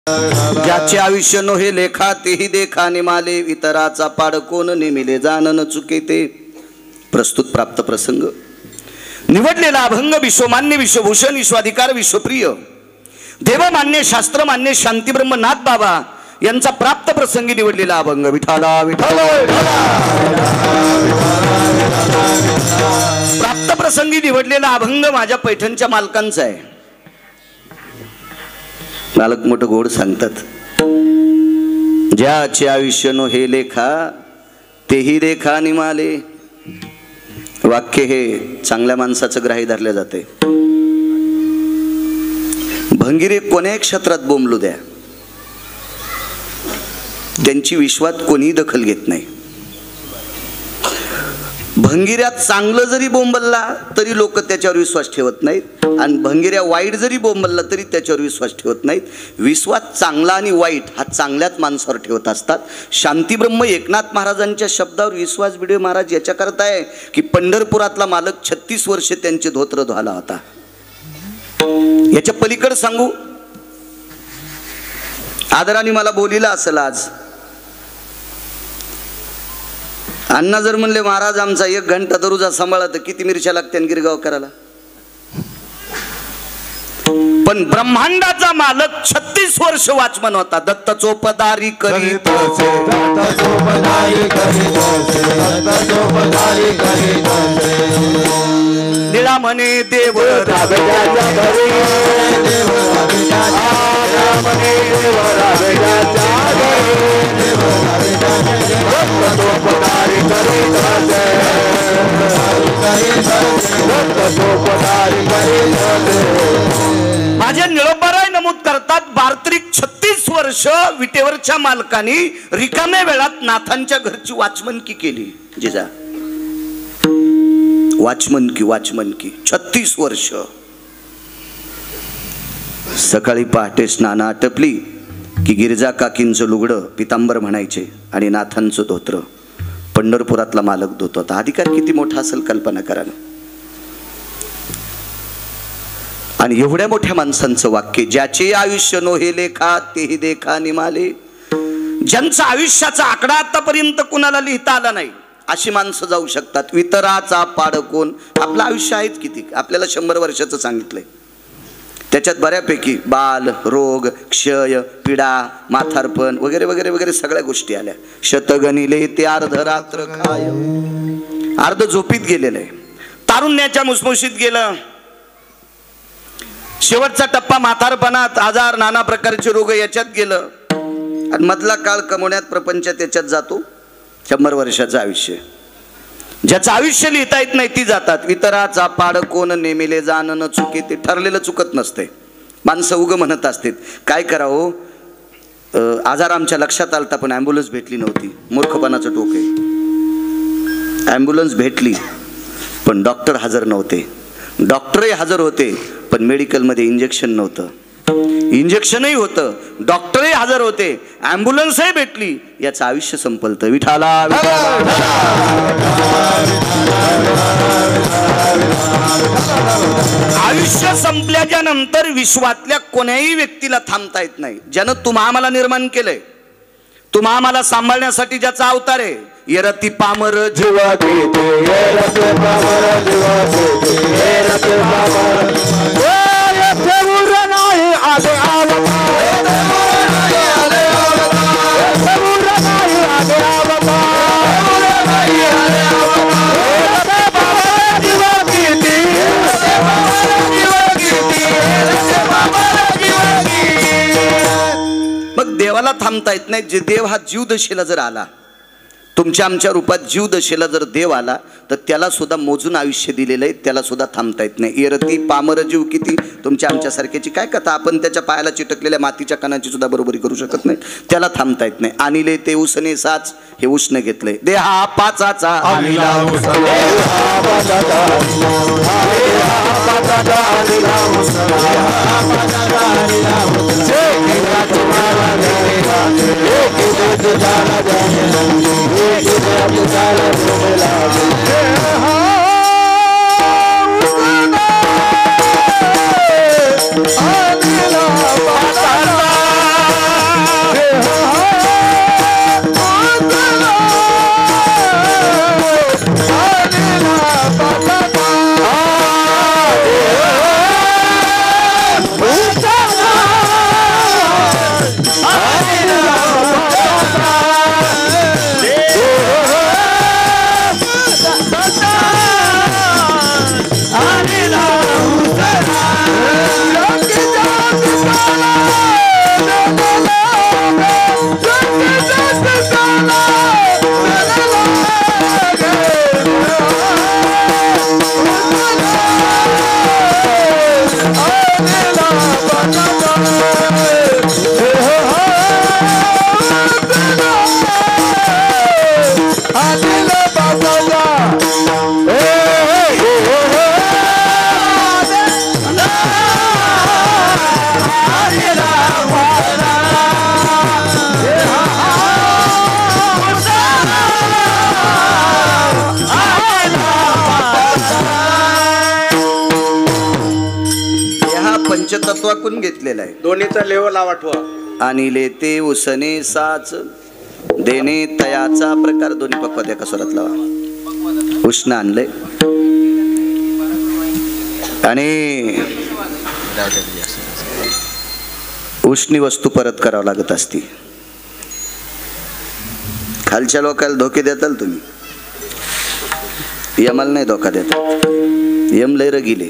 ज्याचे आयुष्य नोहे लेखा तेही देखा निमाले, इतराचा पाड कोण नेमिले जाण न चुके ते. प्रस्तुत प्राप्त प्रसंग. निवडलेला अभंग विश्वमान्य विश्वभूषण विश्वाधिकार विश्वप्रिय देवमान्य शास्त्रमान्य शांतीब्रह्मनाथ बाबा यांचा प्राप्त प्रसंगी निवडलेला अभंग. विठाला विठाला प्राप्त प्रसंगी निवडलेला अभंग माझ्या पैठणच्या मालकांचा आहे. मालक मोठं गोड सांगतात, ज्याचे आयुष्य नो हे लेखा तेही देखा निमाले. वाक्य हे चांगल्या माणसाचं ग्राही धरले जाते. भंगिरे कोण्याही क्षेत्रात बोंबलू द्या, त्यांची विश्वात कोणीही दखल घेत नाही. भंगिऱ्यात चांगलं जरी बोंबलला तरी लोक त्याच्यावर विश्वास ठेवत नाहीत, आणि भंगिऱ्या वाईट जरी बोंबलला तरी त्याच्यावर विश्वास ठेवत नाहीत. विश्वास चांगला आणि वाईट हा चांगल्याच माणसावर ठेवत असतात. शांतीब्रह्म एकनाथ महाराजांच्या शब्दावर विश्वास भिडे महाराज याच्या करता आहे की पंढरपुरातला मालक 36 वर्षे त्यांचे धोत्र धुवाला होता. याच्या पलीकडे सांगू, आदराने मला बोलिला असेल आज. अण्णा जर म्हणले महाराज आमचा 1 घंटा दरुजा सांभाळा तर किती मिरच्या लागते गिरगाव करायला. पण ब्रह्मांडाचा मालक 36 वर्ष वाचमन होता. दत्त चोपदारी करीत निळा म्हणे देव माझ्या निळोबाराय नमूद करतात, बार्त्रिक 36 वर्ष विटेवरच्या मालकाने रिकाम्या वेळात नाथांच्या घरची वाचमनकी केली. जिजा वाचमनकी 36 वर्ष. सकाळी पहाटे स्नान आटपली की गिरजा काकींचं लुगडं पितांबर म्हणायचे आणि नाथांचं धोत्र पंढरपुरातला मालक धुत होता. अधिकार किती मोठा असेल कल्पना करा ना. आणि एवढ्या मोठ्या माणसांचं वाक्य, ज्याचे आयुष्य नो हे लेखा तेही देखा निमाले. ज्यांचा आयुष्याचा आकडा आतापर्यंत कुणाला लिहिता आला नाही अशी माणसं जाऊ शकतात. वितराचा पाड कोण. आपलं आयुष्य आहेच किती, आपल्याला 100 वर्षाचं सांगितलंय. त्याच्यात बऱ्यापैकी बाल, रोग, क्षय, पीडा, माथारपण वगैरे वगैरे वगैरे सगळ्या गोष्टी आल्या. शतगणिले ते अर्ध रात्र काय, अर्ध झोपीत गेलेलं आहे. तारुण्याच्या मुसमुशीत गेलं. शेवटचा टप्पा म्हातारपणात आजार, नाना प्रकारचे रोग याच्यात गेलं. आणि मधला काळ कमवण्यात प्रपंचात याच्यात जातो. 100 वर्षाचं आयुष्य. ज्याचं आयुष्य लिहिता येत नाही ती जातात. वितराचा पाड कोण नेमिले जाण न चुके ते. ठरलेलं चुकत नसते. माणसं उग म्हणत असतात काय करावं, आजार आमच्या लक्षात आलता पण ॲम्ब्युलन्स भेटली नव्हती. मूर्खपणाचं टोक आहे. ॲम्ब्युलन्स भेटली पण डॉक्टर हजर नव्हते. डॉक्टरही हजर होते पण मेडिकलमध्ये इंजेक्शन नव्हतं. इंजेक्शनही होतं, डॉक्टरही हजर होते, ॲम्ब्युलन्सही भेटली, याचं आयुष्य संपलतं. विठाला आयुष्य संपल्याच्या नंतर विश्वातल्या कोण्याही व्यक्तीला थांबता येत नाही. ज्यानं तुम्हा आम्हाला निर्माण केलंय, तुम्हा आम्हाला सांभाळण्यासाठी ज्याचा अवतार आहे. येरती पामर जीवा देते, येरती पामर जीवा देते, येरती पामर मग देवाला थांबता येत नाही. जे देव हा जीवदशेला जर आला, तुमच्या आमच्या रूपात जीवदशेला जर देव आला तर त्याला सुद्धा मोजून आयुष्य दिलेलं आहे. त्याला सुद्धा थांबता येत नाही. येरती पामर जीव किती. तुमच्या आमच्यासारख्याची काय कथा. आपण त्याच्या पायाला चिटकलेल्या मातीच्या कणाची सुद्धा बरोबरी करू शकत नाही. त्याला थांबता येत नाही. आणिले ते उसने साच, हे उष्ण घेतलंय. देहा पाचाचा तत्वाकून घेतलेला आहे. दोन्हीचा लेवल आठवा. आणि लेते उसने साच देणे तयाचा प्रकार. दोन्ही पक्वात एका स्वरात लावा. उष्ण आणलंय आणि उष्णी वस्तू परत करावं लागत असती. खालच्या लोकांना धोके देताल तुम्ही, यमाला नाही धोका देतात. यम लय रगिले,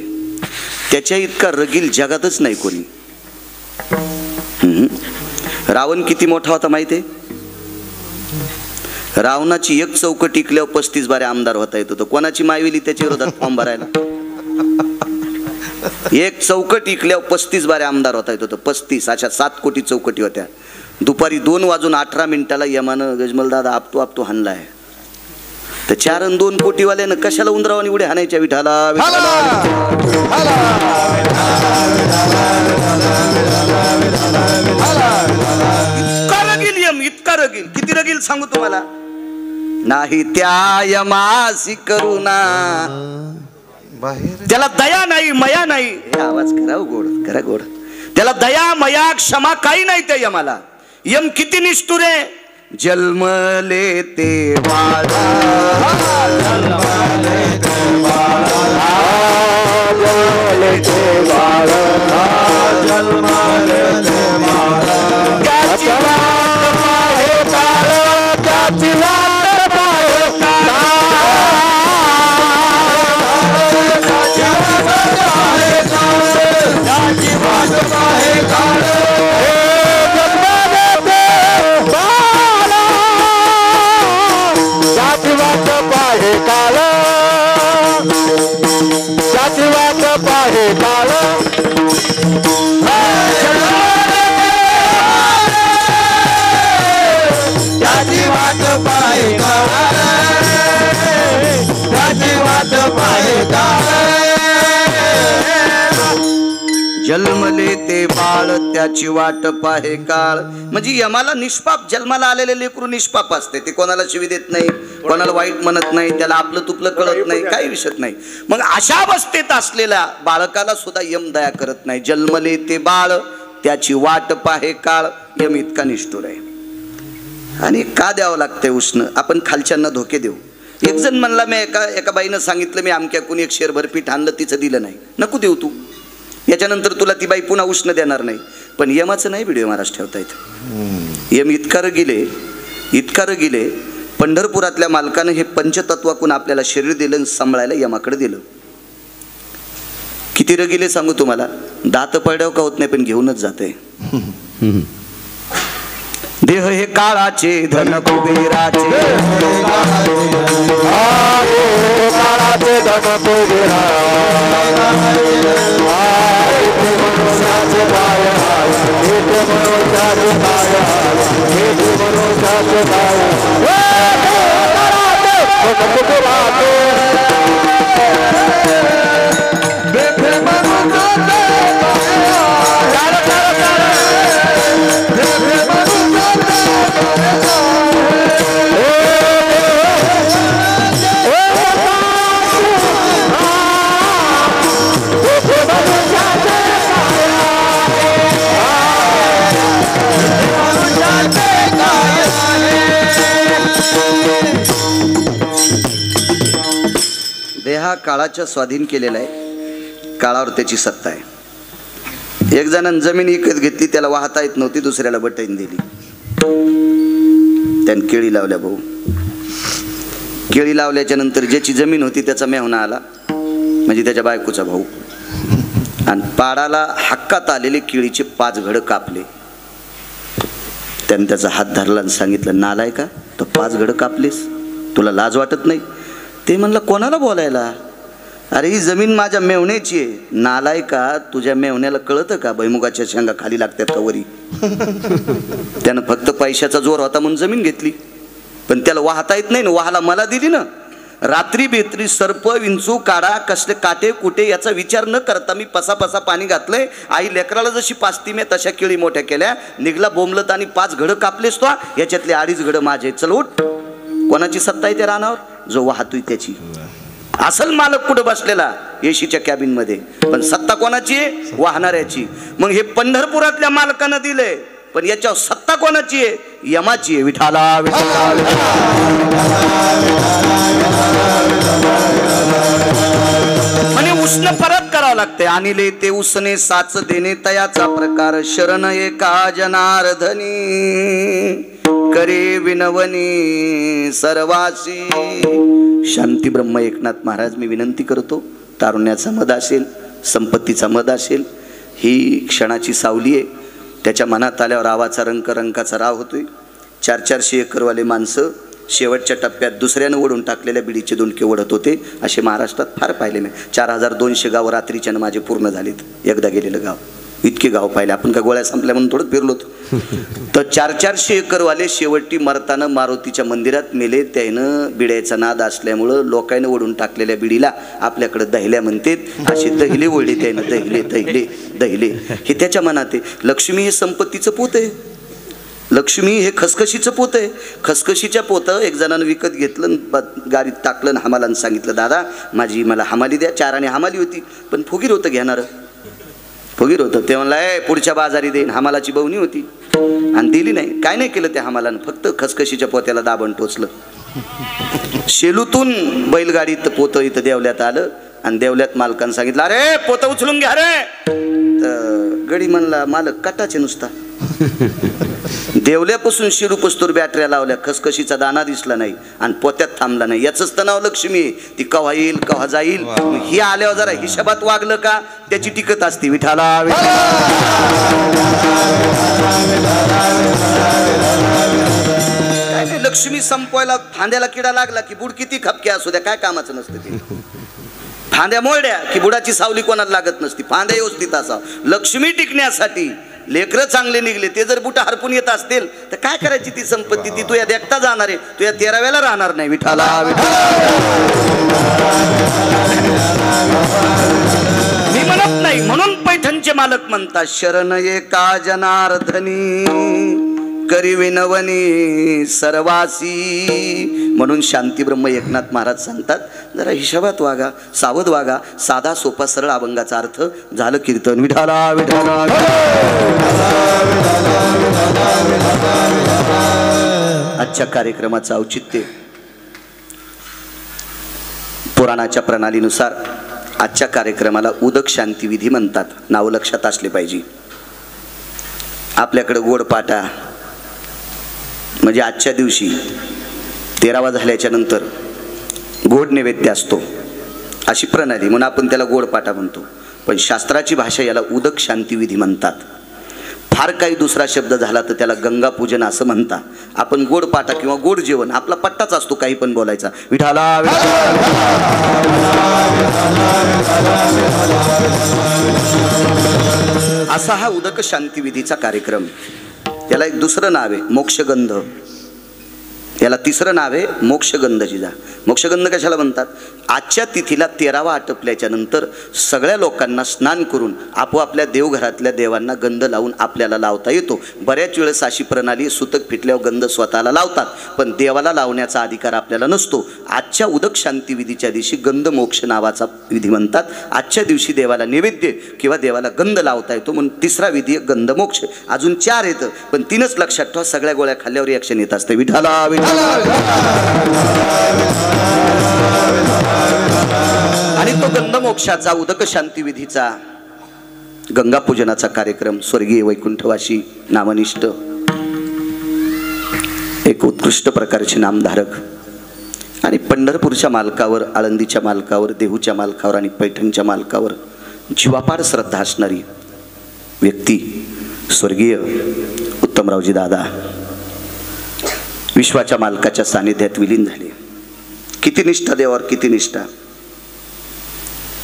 त्याच्या इतका रगील जगातच नाही कोणी. रावण किती मोठा होता माहिती आहे? रावणाची एक चौकट टिकल्यावर 35 बारे आमदार होता येत होतं. कोणाची मायविली त्याच्या विरोधात फॉर्म भरायला? एक चौकट टिकल्यावर 35 बारे आमदार होता येत होतं. 35 अशा 7 कोटी चौकटी होत्या. दुपारी 2:18 यमानं गजमल दादा आपतो हाणलाय. तर 4 आणि 2 कोटीवाल्यानं कशाला उंदरावानी उड्या हाणायच्या? विठाला इतका रगील. किती रगील सांगू तुम्हाला? नाही त्या यमासी करुणा, त्याला दया नाही मया नाही. हे आवाज करा गोड, करा गोड. त्याला दया मया क्षमा काही नाही त्या यमाला. यम किती निष्ठुर आहे. जन्मले ते बाळा, जन्मले ते बाळा, जन्मले ते बाळा, जन्मले ते बाळा. त्याची वाट पाहे काळ, त्याची वाट पाहे काळ, त्याची वाट पाहे काळ, त्याची वाट पाहे काळ. जन्मले ते बाळ त्याची वाट पाहे काळ. म्हणजे यमाला निष्पाप जन्माला आलेले लेकरू निष्पाप असते. ते कोणाला शिवी देत नाही, कोणाला वाईट म्हणत नाही, त्याला आपलं तुपलं कळत नाही, काही विषय नाही. मग अशा अवस्थेत असलेल्या बाळकाला सुद्धा यम दया करत नाही. जन्मले ते बाळ त्याची वाट पाहे काळ. यम इतका निष्ठुर आहे. आणि का द्यावं लागतंय उष्ण? आपण खालच्यांना धोके देऊ. एक जण म्हणला, मी एका बाईनं सांगितलं, मी अमक्याकून 1 शेरभर पीठ आणलं, तिचं दिलं नाही. नको देऊ तू, याच्यानंतर तुला ती बाई पुन्हा उष्ण देणार नाही. पण यमाचं नाही व्हिडिओ महाराज ठेवता येत. यम इतका रगिले. पंढरपुरातल्या मालकानं हे पंचतत्वाकून आपल्याला शरीर दिलं आणि सांभाळायला यमाकडे दिलं. किती रगिले सांगू तुम्हाला? दात पडल्यावर का होत नाही, पण घेऊनच जाते. देह हे काळाचे धन कुबेराचे, काळाचे धन देहा काळाच्या स्वाधीन केलेला आहे. काळावर त्याची सत्ता आहे. एक जणांनी जमीन विकत घेतली, त्याला वाहता येत नव्हती, दुसऱ्याला बटईन दिली. त्याने केळी लावल्या. भाऊ केळी लावल्याच्या नंतर ज्याची जमीन होती त्याचा मेहुणा आला, म्हणजे त्याच्या बायकोचा भाऊ, आणि पाडाला हक्कात आलेले केळीचे 5 घड कापले. त्याने त्याचा हात धरला आणि सांगितलं, नालाय का तो 5 घड कापलेस, तुला लाज वाटत नाही? ते म्हणलं, कोणाला बोलायला? अरे ही जमीन माझ्या मेवण्याची आहे. नालाय का, तुझ्या मेवण्याला कळतं का भैमुगाच्या शेंगा खाली लागतात का वरी? त्यानं फक्त पैशाचा जोर होता म्हणून जमीन घेतली, पण त्याला वाहता येत नाही ना. वाहाला मला दिली ना. रात्री बेत्री सर्प विंचू काढा कसले काटे कुठे याचा विचार न करता मी पसा पाणी घातलंय. आई लेकराला जशी पाचती मी तशा केळी मोठ्या केल्या. निघला बोंबलत आणि 5 घडं कापलेस तो. याच्यातले 2.5 घडं माझे. चल उठ. कोणाची सत्ता आहे त्या रानावर? जो वाहतोय त्याची. असल मालक कुठं बसलेला? एशीच्या कॅबिन मध्ये, पण सत्ता सत्ता कोणाची आहे? वाहणाऱ्याची. मग हे पंढरपुरातल्या मालकानं दिलंय, पण याच्यावर सत्ता कोणाची आहे? यमाची आहे. विठाला म्हणे उष्ण परत करावं लागते. आणले ते उसने साच देणे तयाचा प्रकार शरण एका जनार्दनी करे विनवनी सर्वासी. शांती ब्रह्म एकनाथ महाराज, मी विनंती करतो, तारुण्याचा मद असेल, संपत्तीचा मद असेल, ही क्षणाची सावली आहे. त्याच्या मनात आल्यावर रावाचा रंकाचा राव होतोय. 400-400 एकरवाले माणसं शेवटच्या टप्प्यात दुसऱ्यानं ओढून टाकलेल्या बिडीचे दोनके ओढत होते. असे महाराष्ट्रात फार पाहिले नाही. 4200 गाव रात्रीच्यानं माझे पूर्ण झालेत. एकदा गेलेलं गाव, इतके गाव पाहिले. आपण का गोळ्या संपल्या म्हणून थोडं फिरलो तर 400-400 एकरवाले शेवटी मरताना मारुतीच्या मंदिरात मेले. त्यानं बिड्याचा नाद असल्यामुळं लोकांनी ओढून टाकलेल्या बिडीला आपल्याकडे दहिल्या म्हणतात. असे दहिले ओढले त्यानं, दहिले दहिले दहिले. हे त्याच्या मनात आहे. लक्ष्मी हे संपत्तीचं पोत आहे. लक्ष्मी हे खसखशीचं पोत आहे. खसखशीच्या पोतं एक जणानं विकत घेतलं, गाडीत टाकलं, हमालानं सांगितलं, दादा मला हमाली द्या. 4 आणे हमाली होती, पण फुगीर होतं घेणारं, फुगीर होतं. ते म्हणलं पुढच्या बाजारी देईन. हमालाची बवणी होती आणि दिली नाही. काय नाही केलं त्या हमालानं, फक्त खसखशीच्या पोत्याला दाबण टोचलं. शेलूतून बैलगाडीत पोतं इथं देवल्यात आलं आणि देवल्यात मालकानं सांगितलं, अरे पोतं उचलून घ्या रे. तर गडी म्हणला, मालक कटाचे नुसता. देवल्यापासून शिरूपस्तूर बॅटऱ्या लावल्या, खसखशीचा दाना दिसला नाही आणि पोत्यात थांबला नाही. याचंच तर नाव लक्ष्मी. ती कव्हा येईल कव्हा जाईल. ही आल्यावर जरा हिशोबात वागलं का त्याची टिकत असते. विठाला काय नाही, लक्ष्मी संपवायला फांद्याला किडा लागला की बुड किती खपके असू द्या, काय कामाचं नसतं ते. फांद्या मोडल्या की बुडाची सावली कोणाला लागत नसती. फांद्या व्यवस्थित असावं. लक्ष्मी टिकण्यासाठी लेकरं चांगले निघले, ते जर बुट हरपून येत असतील तर काय करायची ती संपत्ती? ती तू या देखता जाणार आहे, तू या 13व्याला राहणार नाही. विठाला मी म्हणत नाही. म्हणून पैठणचे मालक म्हणतात, शरण एका जनार्दनी करी विनवनी सर्वासी. म्हणून शांती ब्रह्म एकनाथ महाराज सांगतात, जरा हिशोबात वागा, सावध वागा. साधा सोपा सरळ अभंगाचा अर्थ झालं कीर्तन. विठाला विठाला. आजच्या कार्यक्रमाचं औचित्य पुराणाच्या प्रणालीनुसार आजच्या कार्यक्रमाला उदक शांती विधी म्हणतात. नाव लक्षात असले पाहिजे. आपल्याकडे गोडपाटा म्हणजे आजच्या दिवशी 13वा झाल्याच्या नंतर गोड नैवेद्य असतो, अशी प्रणाली म्हणून आपण त्याला गोडपाटा म्हणतो. पण शास्त्राची भाषा याला उदक शांती विधी म्हणतात. फार काही दुसरा शब्द झाला तर त्याला गंगा पूजन असं म्हणतात. आपण गोडपाटा किंवा गोड जेवण आपला पट्टाच असतो, काही पण बोलायचा. विठाला असा हा उदक शांती विधीचा कार्यक्रम. याला एक दुसरं नाव आहे मोक्षगंध. याला तिसरं नाव आहे मोक्षगंधजीजा. मोक्षगंध कशाला म्हणतात? आजच्या तिथीला 13वा आटपल्याच्या नंतर सगळ्या लोकांना स्नान करून आपोआपल्या देवघरातल्या देवांना गंध लावून आपल्याला लावता येतो. बऱ्याच वेळेस अशी प्रणाली सुतक फिटल्यावर गंध स्वतःला लावतात, पण देवाला लावण्याचा अधिकार आपल्याला नसतो. आजच्या उदक शांती विधीच्या दिवशी गंध मोक्ष नावाचा विधी म्हणतात. आजच्या दिवशी देवाला नैवेद्य किंवा देवाला गंध लावता येतो, म्हणून तिसरा विधी गंध मोक्ष. अजून 4 येतं, पण 3च लक्षात ठेवा. सगळ्या गोळ्या खाल्ल्यावर रिॲक्शन येत असते. विठाला आणि तो गंध मोक्षाचा उदक शांती विधीचा गंगा पूजनाचा कार्यक्रम स्वर्गीय वैकुंठवासी नामनिष्ठ एक उत्कृष्ट प्रकारचे नामधारक आणि पंढरपूरच्या मालकावर, आळंदीच्या मालकावर, देहूच्या मालकावर आणि पैठणच्या मालकावर जीवापाड श्रद्धा असणारी व्यक्ती स्वर्गीय उत्तमरावजी दादा विश्वाच्या मालकाच्या सानिध्यात विलीन झाले. किती निष्ठा देवावर, किती निष्ठा.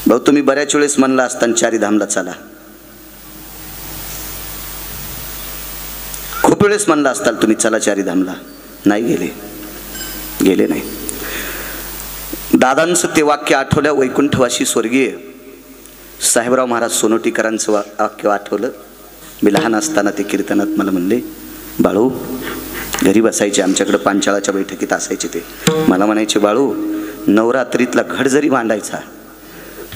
भाऊ तुम्ही बऱ्याच वेळेस म्हणला असताना चारीधामला चला, खूप वेळेस म्हणला असताल तुम्ही चला चारीधामला, नाही गेले नाही. दादांचं ते वाक्य आठवलं. वैकुंठवासी स्वर्गीय साहेबराव महाराज सोनोटीकरांचं वाक्य आठवलं. मी लहान असताना ते कीर्तनात मला म्हणले, बाळू घरी बसायचे, आमच्याकडे पांचाळाच्या बैठकीत असायचे. ते मला म्हणायचे, बाळू नवरात्रीतला घड जरी मांडायचा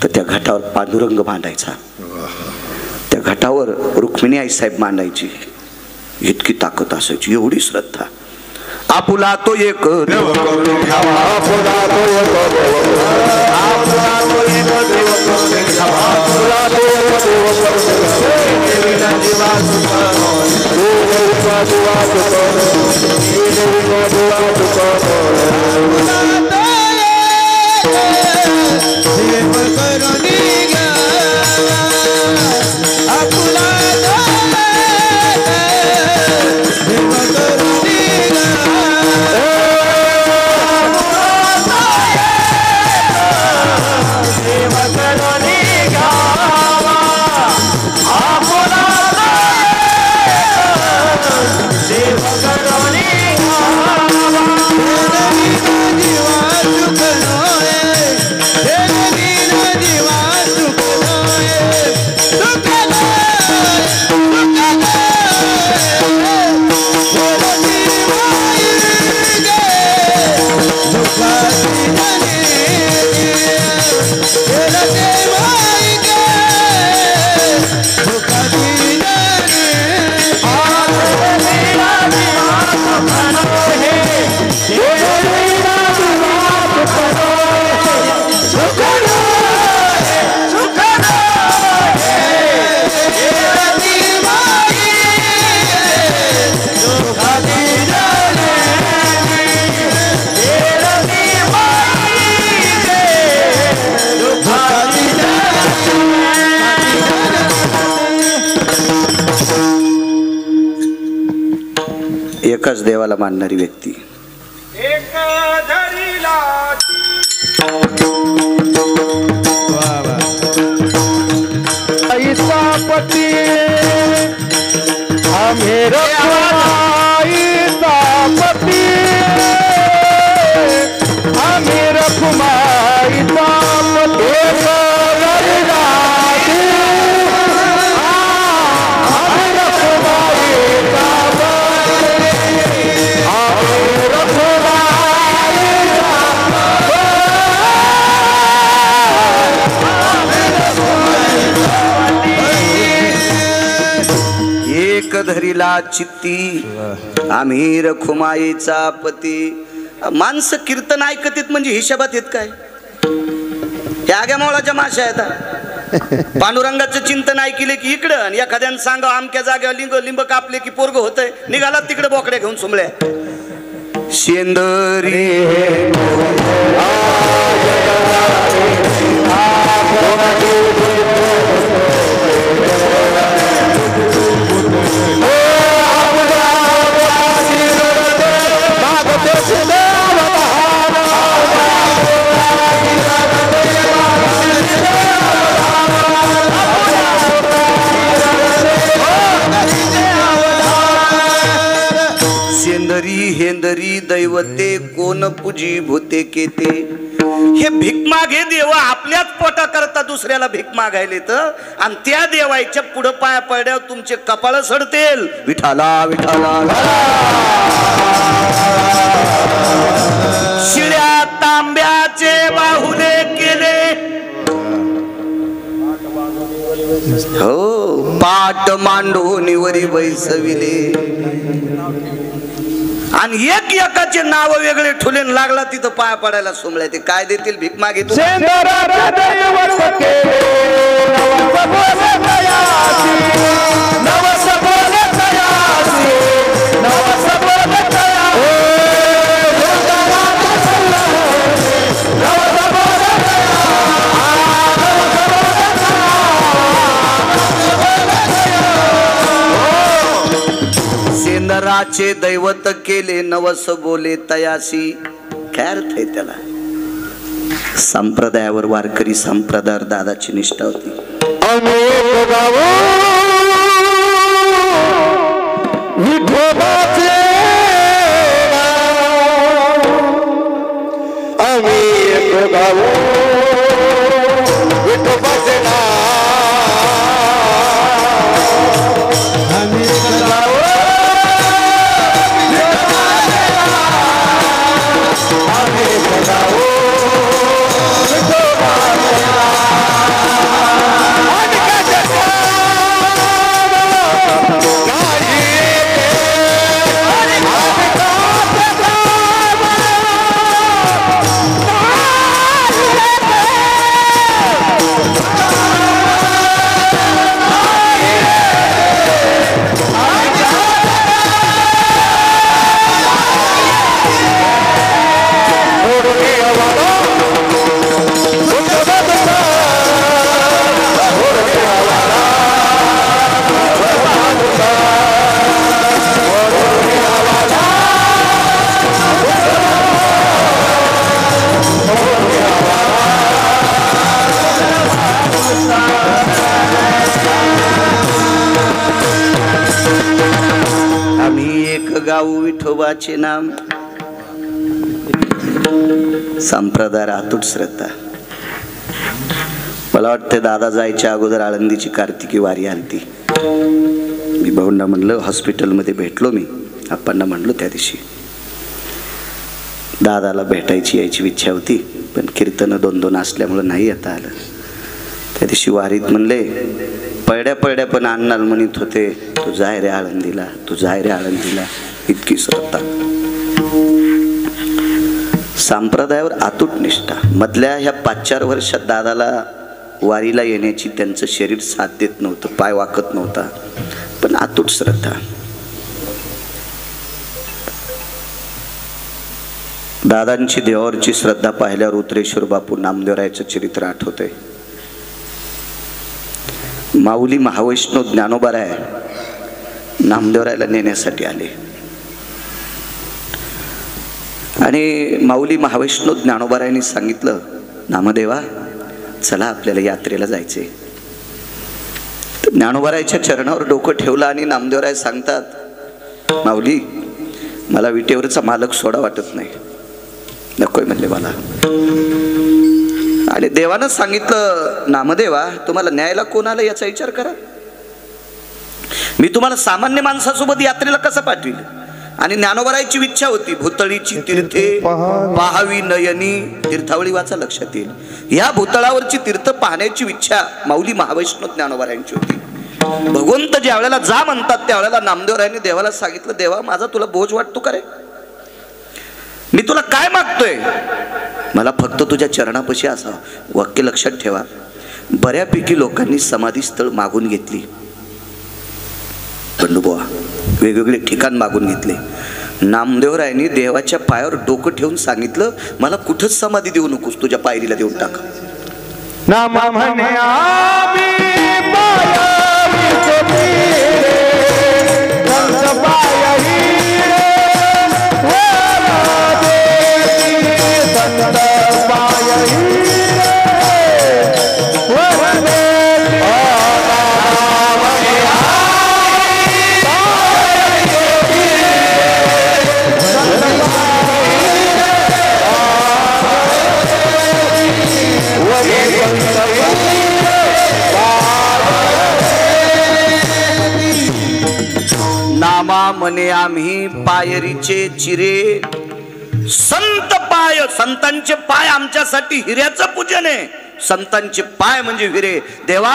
तर त्या घाटावर पांडुरंग मांडायचा, त्या घाटावर रुक्मिणी आई साहेब मांडायची. इतकी ताकद असायची, एवढी श्रद्धा. आपुला तो एक देव करून घ्यावा, आपुला तो एक देव करून घ्यावा, आपुला तो एक देव करून घ्यावा, आपुला तो एक देव करून घ्यावा. देवीला जीवा सुखानो, देवीला जीवा सुखानो, देवीला जीवा सुखानो. आपुला तो एक देव करून घ्यावा, आपुला तो देव करून एकच देवाला मानणारी व्यक्ती. पती आम्ही पती आम्ही रखुमाईचा धरीला चित्ती आम्ही रखुमाईचा पती. माणसं कीर्तन ऐकतात म्हणजे हिशोबात येत काय? त्या आग्या मोळाच्या माशा येतात. पांडुरंगाचं चिंतन ऐकले की इकडं, आणि एखाद्यानं सांगा आमक्या जागेवर लिंब कापले की पोरग होतंय, निघाला तिकडे बोकड्या घेऊन सुमल्या. शेंदरी हेंदरी दैवते कोण पूजी भूते केते. हे भीक मागे देवा आपल्याच पोटा करता दुसऱ्याला भीक मागायले तर, आणि त्या देवाच्या पुढे पाया पडल्यावर तुमचे कपाळ सडतेल. विठाला विठाला शिळ्या तांब्याचे बाहुले केले, हो पाट मांडोनीवरी बैसविले, आणि एक एकाचे नाव वेगळे ठुलेन लागला तिथं पाया पडायला सोमल्या. ते काय देतील भीक मागे? सेंदराचे दैवत केले नवस बोले तयासी. काय अर्थ आहे त्याला? संप्रदायावर वारकरी संप्रदायावर दादाची निष्ठा होती. एक गाऊ विठोबाचे नाम. संप्रदाय अतूट श्रद्धा. मला वाटतं दादा जायच्या अगोदर आळंदीची कार्तिकी वारी आलती. मी भाऊंना म्हणलं, हॉस्पिटलमध्ये भेटलो मी आप्पांना म्हणलो त्या दिवशी, दादाला भेटायची यायची इच्छा होती, पण कीर्तनं 2-2 असल्यामुळं नाही येता आलं. त्या दिवशी वारीत म्हणले, पळड्या पण आणणार म्हणत होते, तू जाय रे आळंदीला, तू जाय रे आळंदीला. इतकी श्रद्धा, संप्रदायावर अतूट निष्ठा. मधल्या ह्या 5-4 वर्षात दादाला वारीला येण्याची त्यांचं शरीर साथ देत नव्हतं, पाय वाकत नव्हता, पण अतूट श्रद्धा. दादांची देवावरची श्रद्धा पाहिल्यावर उत्तरेश्वर बापू नामदेवरायचं चरित्र आठवतंय. माऊली महावैष्णव ज्ञानोबाराय नामदेवरायला नेण्यासाठी आले आणि माऊली महावैष्णव ज्ञानोबारायांनी सांगितलं, नामदेवा चला आपल्याला यात्रेला जायचे. ज्ञानोबारायच्या चरणावर डोकं ठेवलं आणि नामदेवराय सांगतात, माऊली मला विटेवरचा मालक सोडा वाटत नाही, नकोय म्हणले मला. आणि देवानं सांगितलं, नामदेवा तुम्हाला न्यायला कोण आलं याचा विचार करा. मी तुम्हाला सामान्य माणसासोबत यात्रेला कसं पाठविल. आणि ज्ञानोबारायची इच्छा होती, भूतळीची तीर्थे पाहावी नयनी. तीर्थावळी वाचा लक्षात येईल. या भूतळावरची तीर्थ पाहण्याची इच्छा माऊली महावैष्णव ज्ञानोबारायांची होती. भगवंत ज्या वेळेला जा म्हणतात त्यावेळेला नामदेवरायांनी देवाला सांगितलं, देवा माझा तुला बोज वाटतो का रे, मी तुला काय मागतोय, मला फक्त तुझ्या चरणापाशी असावं. वाक्य लक्षात ठेवा, बऱ्यापैकी लोकांनी समाधी स्थळ मागून घेतली, बंडूबुवा वेगवेगळे ठिकाण मागून घेतले. नामदेवरायांनी देवाच्या पायावर डोकं ठेवून सांगितलं, मला कुठंच समाधी देऊ नकोस, तुझ्या पायरीला देऊन टाक. म्हणे आम्ही पायरीचे चिरे. संत पाय, संतांचे पाय आमच्यासाठी हिऱ्याचं पूजन आहे. संतांचे पाय म्हणजे हिरे. देवा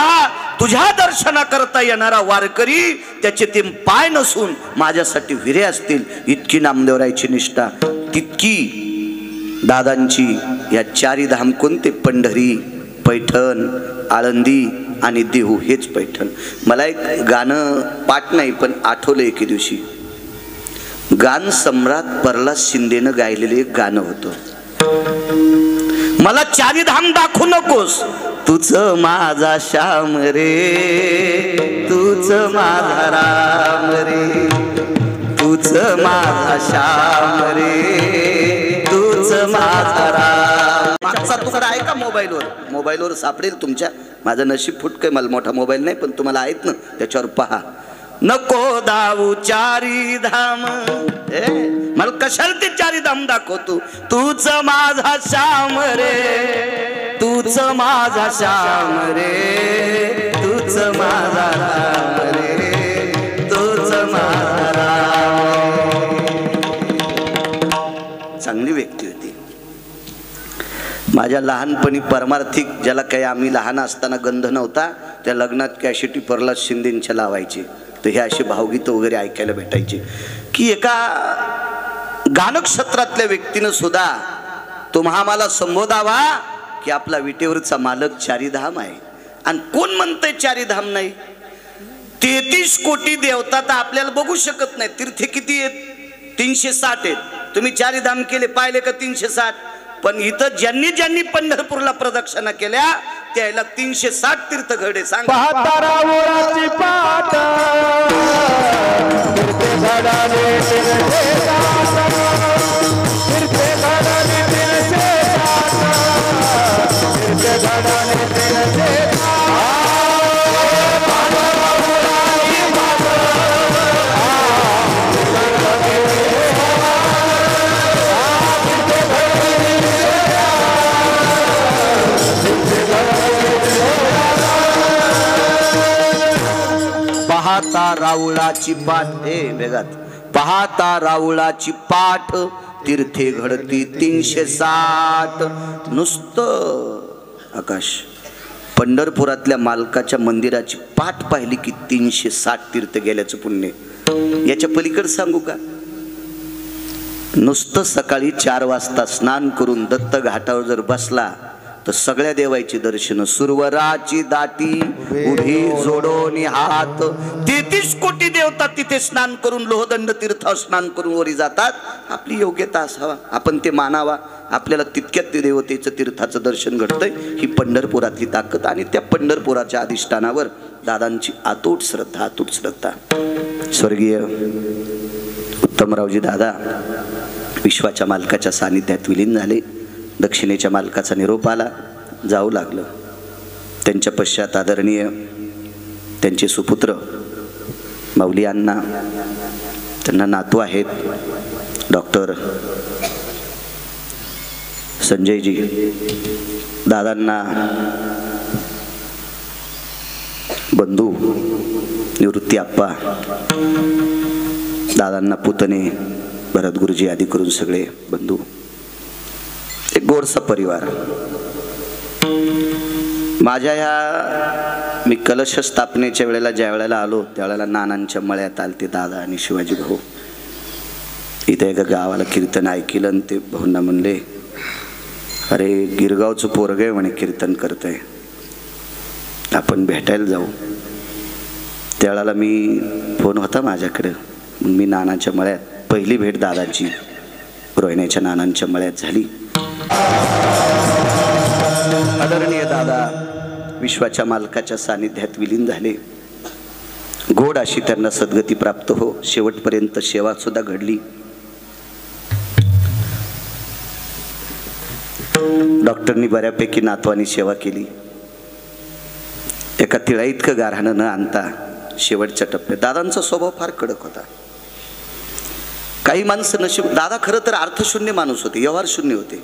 तुझ्या दर्शना करता येणारा वारकरी त्याचे ते पाय नसून माझ्यासाठी हिरे असतील. इतकी नामदेवरायची निष्ठा, तितकी दादांची या 4 धाम कोणते, पंढरी, पैठण, आळंदी आणि देहू, हेच पैठण. मला एक गाणं पाठ नाही पण आठवलं. एके दिवशी गान सम्राट प्रल्हाद शिंदेनं गायलेलं एक गाणं होतं, मला 4 धाम दाखवू नकोस, तूच माझा श्याम रे, तूच माझा राम रे, तूच माझा श्याम रे, तूच माझा राम. मागचा तुकडा आहे का मोबाईलवर सापडेल तुमच्या. माझं नशीब फुटकंय, मला मोठा मोबाईल नाही, पण तुम्हाला आहेत ना, त्याच्यावर पहा. नको दाऊ 4 धाम, मला कशाला ते 4 धाम दाखवतो, तूच माझा श्याम रे, तूच माझा श्याम रे, तूच माझा राम रे, तूच माझा राम. चांगली व्यक्ती होती. माझ्या लहानपणी परमार्थिक, ज्याला काही आम्ही लहान असताना गंध नव्हता, त्या लग्नात कॅसेटी प्रल्हाद शिंदेच्या लावायची. तर हे असे भावगीतं वगैरे ऐकायला भेटायचे की एका गानक्षेत्रातल्या व्यक्तीनं सुद्धा तुम्हा मला संबोधावा की आपला विटेवरचा मालक 4 धाम आहे. आणि कोण म्हणतंय 4 धाम नाही. 33 कोटी देवता तर आपल्याला बघू शकत नाही. तीर्थे किती आहेत? 360 आहेत. तुम्ही 4 धाम केले, पाहिले का 360? पण इथं ज्यांनी ज्यांनी पंढरपूरला प्रदक्षिणा केल्या त्याला 360 तीर्थ घडे. सांग पाहता राऊळाची पाठ, वेगात पाहता राऊळाची पाठ, तीर्थे घडती 360. नुसतं आकाश पंढरपुरातल्या मालकाच्या मंदिराची पाठ पाहिली की 360 तीर्थ गेल्याचं पुण्य. याच्या पलीकडे सांगू का? नुसतं सकाळी 4 वाजता स्नान करून दत्त घाटावर जर बसला तर सगळ्या देवाची दर्शन. सुरवराची दाटी उभी जोडून हात, 33 कोटी देवता तिथे स्नान करून लोहदंड तीर्थ स्नान करून वरी जातात. आपली योग्यता असावा, आपण ते मानावा. आपल्याला तितक्यात ते देवतेचं तीर्थाचं दर्शन घडतंय. ही पंढरपुरातली ताकद आणि त्या पंढरपुराच्या अधिष्ठानावर दादांची अतूट श्रद्धा. स्वर्गीय उत्तमरावजी दादा विश्वाच्या मालकाच्या सानिध्यात विलीन झाले. दक्षिणेच्या मालकाचा निरोप आला, जाऊ लागलं. त्यांच्या पश्चात आदरणीय त्यांचे सुपुत्र माऊली अण्णा, त्यांना नातू आहेत डॉक्टर संजयजी, दादांना बंधू निवृत्ती आप्पा, दादांना पुतणे भरत गुरुजी आदी करून सगळे बंधू. एक गोडसा परिवार. माझ्या ह्या मी कलश स्थापनेच्या वेळेला ज्या वेळेला आलो त्यावेळेला नानांच्या मळ्यात आलते दादा आणि शिवाजी भाऊ. इथे एका गावाला कीर्तन ऐकलं आणि ते भाऊंना म्हणले, अरे गिरगावचं पोरग आहे म्हणे, कीर्तन करतंय, आपण भेटायला जाऊ. त्यावेळेला मी फोन होता माझ्याकडे. मग मी नानांच्या मळ्यात, पहिली भेट दादाची रोहिण्याच्या नानांच्या मळ्यात झाली. आदरणीय दादा विश्वाच्या मालकाच्या सानिध्यात विलीन झाले. गोड अशी त्यांना सद्गती प्राप्त हो. शेवटपर्यंत सेवा सुद्धा घडली. डॉक्टरनी बऱ्यापैकी नातवानी सेवा केली. एका तिळा इतकं गारहाणं न आणता शेवटच्या टप्प्यात. दादांचा स्वभाव फार कडक होता. काही माणसं नशीब, दादा खरं तर अर्थशून्य माणूस होते, व्यवहार शून्य होते.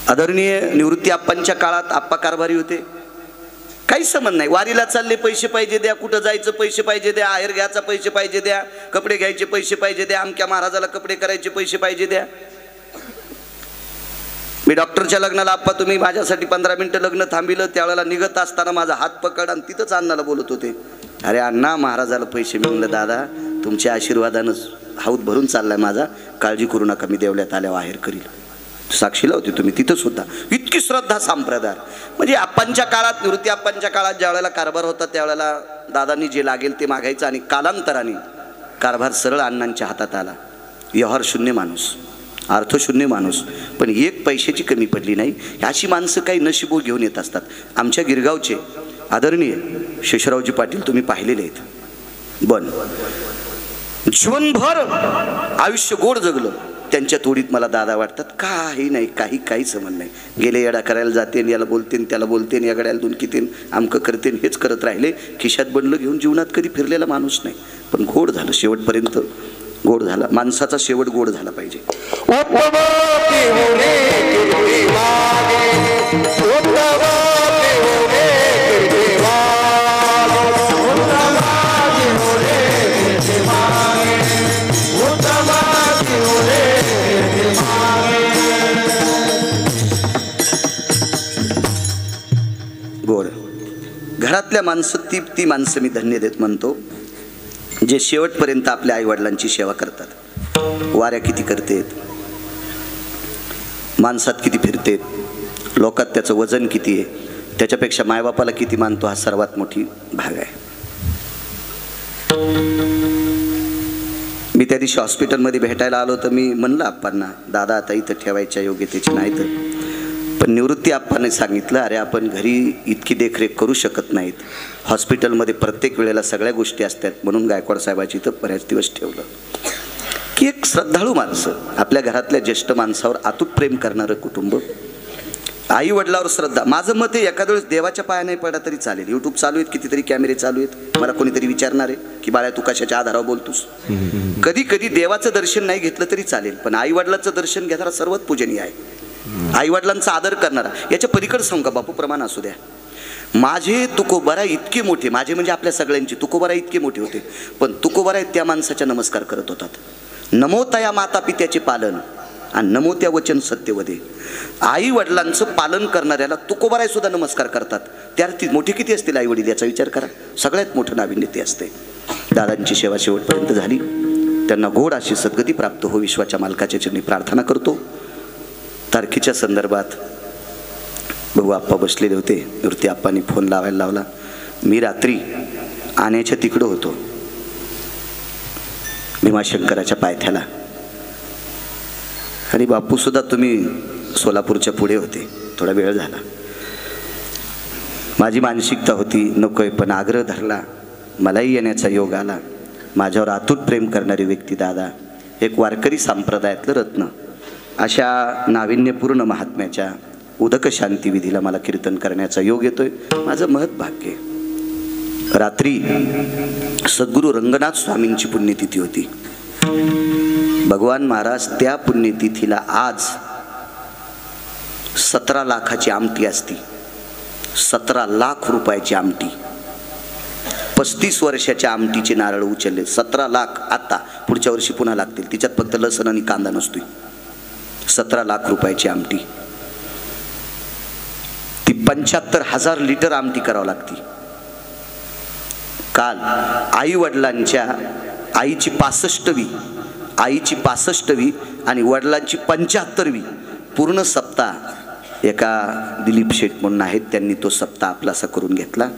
आदरणीय निवृत्ती आप्पांच्या काळात आप्पा कारभारी होते. काही संबंध नाही. वारीला चालले पैसे पाहिजे द्या, कुठं जायचं पैसे पाहिजे द्या, आहेर घ्यायचा पैसे पाहिजे द्या, कपडे घ्यायचे पैसे पाहिजे द्या, अमक्या महाराजाला कपडे करायचे पैसे पाहिजे द्या. मी डॉक्टरच्या लग्नाला, आप्पा तुम्ही माझ्यासाठी 15 मिनिटं लग्न थांबिलं. त्यावेळेला निघत असताना माझा हात पकड आणि तिथंच अण्णाला बोलत होते, अरे अण्णा महाराजाला पैसे मिळलं, दादा तुमच्या आशीर्वादानं हाऊत भरून चाललाय माझा, काळजी करू नका, मी देवल्यात आल्यावर आहेर करील. साक्षीला होते तुम्ही, तिथंच होता. इतकी श्रद्धा संप्रदाय. म्हणजे आप्पांच्या काळात, निवृत्ती आप्पांच्या काळात ज्या वेळेला कारभार होता त्यावेळेला दादांनी जे लागेल ते मागायचं आणि कालांतराने कारभार सरळ अण्णांच्या हातात आला. व्यवहार शून्य माणूस, अर्थशून्य माणूस, पण एक पैशाची कमी पडली नाही. अशी माणसं काही नशिबो घेऊन येत असतात. आमच्या गिरगावचे आदरणीय शेषरावजी पाटील तुम्ही पाहिलेले आहेत. बन जीवनभर आयुष्य गोड जगलं. त्यांच्या तोडीत मला दादा वाटतात. काही नाही, काही संबंध नाही. गेले येडा करायला जाते, याला बोलतेन त्याला बोलतेन, या गड्याला दोन कितेन आमकं करतेन, हेच करत राहिले. खिशात बनलं घेऊन जीवनात कधी फिरलेला माणूस नाही. पण गोड झालं, शेवटपर्यंत गोड झाला. माणसाचा शेवट गोड झाला पाहिजे. गोड घरातल्या माणसं ती माणसं मी धन्य देत म्हणतो जे शेवटपर्यंत आपल्या आईवडिलांची सेवा करतात. वाऱ्या किती करतेत, माणसात किती फिरतेत, लोकात त्याचं वजन किती आहे, त्याच्यापेक्षा मायबापाला किती मानतो, हा सर्वात मोठी भाग आहे. मी त्या दिवशी हॉस्पिटलमध्ये भेटायला आलो तर मी म्हणलं आप्पांना, दादा आता इथं ठेवायच्या योग्यतेची नाही तर. पण निवृत्ती आप्पाने सांगितलं, अरे आपण घरी इतकी देखरेख करू शकत नाहीत, हॉस्पिटलमध्ये प्रत्येक वेळेला सगळ्या गोष्टी असतात, म्हणून गायकवाड साहेबाची इथं बऱ्याच दिवस ठेवलं. की एक श्रद्धाळू माणसं, आपल्या घरातल्या ज्येष्ठ माणसावर अतूट प्रेम करणारं कुटुंब, आई वडिलावर श्रद्धा. माझं मत आहे एखाद्या वेळेस देवाच्या पाया नाही पडला तरी चालेल. यूट्यूब चालू आहेत, कितीतरी कॅमेरे चालू आहेत. मला कोणीतरी विचारणार आहे की बाळा तू कशाच्या आधारावर बोलतोस. कधी कधी देवाचं दर्शन नाही घेतलं तरी चालेल, पण आई वडिलांचं दर्शन घेणारा सर्वात पूजनीय आहे. आई वडिलांचा आदर करणारा. याच्या पलीकडे सांगू का, बापू प्रमाण असू द्या, माझे तुकोबारा इतके मोठे, माझे म्हणजे आपल्या सगळ्यांचे तुकोबारा इतके मोठे होते, पण तुकोबारा त्या माणसाच्या नमस्कार करत होतात. नमो तया माता पित्याचे पालन आणि नमो त्या वचन सत्यवदे. आई वडिलांचं पालन करणाऱ्याला तुकोबाराय सुद्धा नमस्कार करतात. त्यात मोठे किती असतील आई वडील याचा विचार करा. सगळ्यात मोठं नाविन्य ते असते. दादांची सेवा शेवटपर्यंत झाली. त्यांना गोड अशी सद्गती प्राप्त हो विश्वाच्या मालकाच्या चरणी प्रार्थना करतो. तारखेच्या संदर्भात बघू आप्पा बसलेले होते. मूर्ती आप्पांनी फोन लावायला लावला. मी रात्री आण्याच्या तिकडं होतो भीमाशंकराच्या पायथ्याला, आणि बापूसुद्धा तुम्ही सोलापूरच्या पुढे होते. थोडा वेळ झाला. माझी मानसिकता होती नकोय, पण आग्रह धरला. मलाही येण्याचा योग आला. माझ्यावर अतूट प्रेम करणारी व्यक्ती दादा, एक वारकरी संप्रदायातलं रत्न, अशा नाविन्यपूर्ण महात्म्याच्या उदक शांती विधीला मला कीर्तन करण्याचा योग येतोय. माझं महत् भाग्य. रात्री सद्गुरू रंगनाथ स्वामींची पुण्यतिथी होती. भगवान महाराज त्या पुण्यतिथीला आज 17 लाखाची आमटी असती. 17 लाख रुपयाची आमटी. 35 वर्षाच्या आमटीचे नारळ उचलले. 17 लाख आता पुढच्या वर्षी पुन्हा लागतील. तिच्यात फक्त लसण आणि कांदा नसतोय. 17 लाख रुपयाची आमटी. ती 75,000 लिटर आमटी करावं लागती. काल आई वडिलांच्या आईची 65वी आणि वडिलांची 75वी पूर्ण सप्ताह एका दिलीप शेठ म्हणून आहेत, त्यांनी तो सप्ताह आपलासा करून घेतला.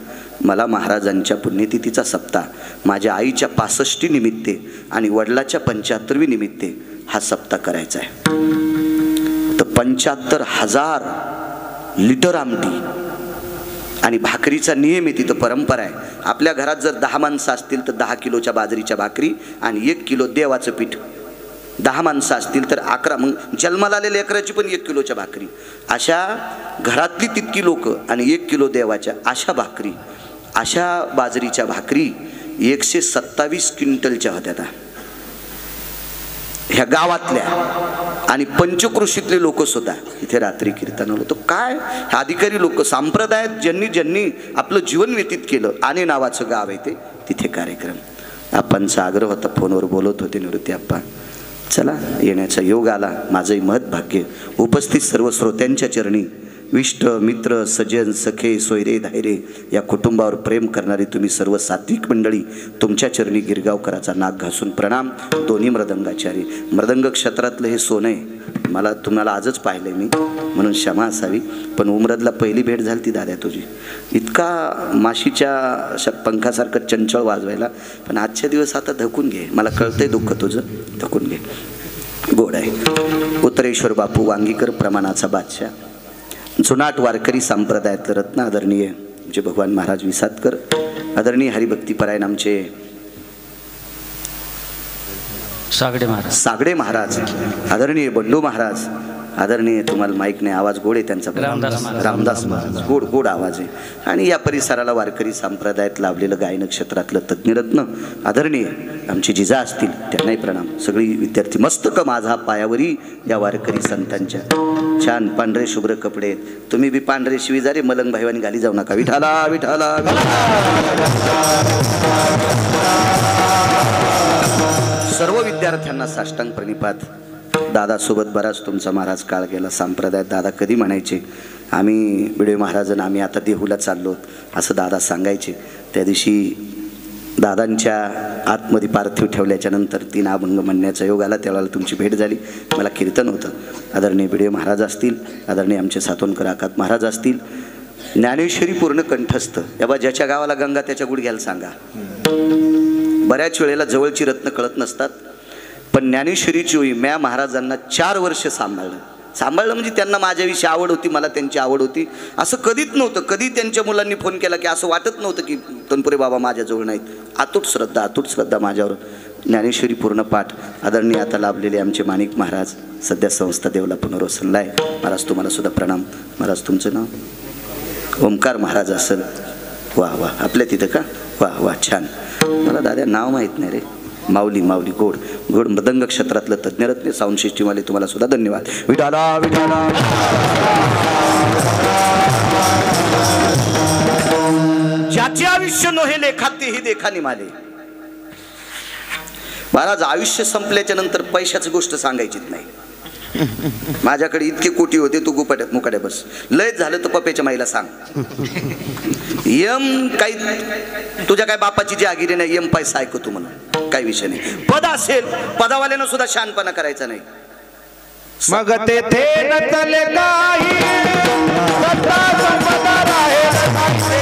मला महाराजांच्या पुण्यतिथीचा सप्ताह माझ्या आईच्या 65 निमित्ते आणि वडिलाच्या 75वी निमित्ते हा सप्ताह करायचा आहे. तर 75,000 लिटर आमटी आणि भाकरीचा नियम आहे. तिथं परंपरा आहे. आपल्या घरात जर 10 माणसं असतील तर 10 किलोच्या बाजरीच्या भाकरी आणि 1 किलो देवाचं पीठ. 10 माणसं असतील तर 11, मग जन्माला आलेल्या लेकराची पण 1 किलोच्या भाकरी. अशा घरातली तितकी लोक आणि 1 किलो देवाच्या अशा भाकरी, अशा बाजरीच्या भाकरी 127 क्विंटलच्या होत्या ह्या गावातल्या. आणि पंचकृषीतले लोक सुद्धा इथे रात्री कीर्तन होतं. तो काय अधिकारी लोक संप्रदायात ज्यांनी आपलं जीवन व्यतीत केलं. आणे नावाचं गाव आहे ते, तिथे कार्यक्रम. आप्पांचा आग्रह होता. फोनवर बोलत होते निवृत्ती आप्पा, चला येण्याचा योग आला. माझंही महत् भाग्य. उपस्थित सर्व श्रोत्यांच्या चरणी विष्ट मित्र सज्जन सखे सोयरे धायरे या कुटुंबावर प्रेम करणारी तुम्ही सर्व सात्विक मंडळी, तुमच्या चरणी गिरगावकराचा नाक घासून प्रणाम. दोन्ही मृदंगाचारी. मृदंग क्षेत्रातलं हे सोनं आहे. मला तुम्हाला आजच पाहिलं मी, म्हणून क्षमा असावी. पण उमरदला पहिली भेट झाली ती दाद्या तुझी. इतका माशीच्या अशा पंखासारखं चंचळ वाजवायला. पण आजच्या दिवस आता धकून घे. मला कळतंय दुःख तुझं, धकून घे. गोड आहे. उत्तरेश्वर बापू वांगीकर प्रमाणाचा बादशाह, जुनाट वारकरी संप्रदायातलं रत्न, आदरणीय जे भगवान महाराज विसातकर, आदरणीय हरिभक्तीपरायण आमचे सागडे महाराज, आदरणीय बंडू महाराज, आदरणीय तुम्हाला माईक नाही, आवाज गोड आहे त्यांचा, रामदास महाराज, गोड आवाज आहे. आणि या परिसराला वारकरी संप्रदायात लाभलेलं गायन क्षेत्रातलं तज्ञरत्न आदरणीय आमचे जिजा असतील, त्यांनाही प्रणाम. सगळी विद्यार्थी. मस्तक माझा पायावरी या वारकरी संतांच्या. छान पांढरे शुभ्र कपडे आहेत. तुम्ही बी पांढरे शिवीजारे मलंग भाईवानी घाली जाऊ नका. विठाला विठाला. सर्व विद्यार्थ्यांना साष्टांग प्रणिपात. दादासोबत बराच तुमचा महाराज काळ गेला संप्रदायात. दादा कधी म्हणायचे आम्ही बिडवे महाराजन आम्ही आता देहूला चाललो असं दादा सांगायचे. त्या दिवशी दादांच्या आतमध्ये पार्थिव ठेवल्याच्या नंतर 3 अभंग म्हणण्याचा योग आला. त्यावेळेला तुमची भेट झाली. मला कीर्तन होतं. आदरणीय बिडवे महाराज असतील, आदरणीय आमचे सातवणकर आकात महाराज असतील. ज्ञानेश्वरी पूर्ण कंठस्थ. याबा ज्याच्या गावाला गंगा त्याच्या गुडघ्याला सांगा. बऱ्याच वेळेला जवळची रत्न कळत नसतात. पण ज्ञानेश्वरीची होई म्या महाराजांना 4 वर्ष सांभाळलं म्हणजे त्यांना माझ्याविषयी आवड होती, मला त्यांची आवड होती. असं कधीच नव्हतं. कधी त्यांच्या मुलांनी फोन केला की असं वाटत नव्हतं की तनपुरे बाबा माझ्याजवळ नाहीत. अतूट श्रद्धा माझ्यावर. ज्ञानेश्वरी पूर्ण पाठ. आदरणीय आता लाभलेले आमचे माणिक महाराज, सध्या संस्था देवला पुनर्वसनला आहे. महाराज तुम्हाला सुद्धा प्रणाम. महाराज तुमचं नाव ओमकार महाराज असेल. वा आपल्या तिथं का? वा छान. मला दादा नाव माहीत नाही रे. माऊली गोड मृदंग क्षेत्रातलं तज्ञरत्न साऊंड सिस्टीमवाले, तुम्हाला सुद्धा धन्यवाद. विठाला विठाला. ज्याचे आयुष्य नोहे लेखात तेही देखानी माले. महाराज, आयुष्य संपल्याच्या नंतर पैशाची गोष्ट सांगायचीच नाही. माझ्याकडे इतके कोटी होते, तू गुपाट्यात मुकाट्या बस. लय झालं तर पप्याच्या माईला सांग. यम काही तुझ्या काय बापाची जी आगिरी नाही, यम पैसा ऐकतो म्हणून काही विषय नाही. पद असेल, पदावाल्यानं सुद्धा शहाणपणा करायचा नाही. मग तेथे नचले काही सत्ता संपदा राहे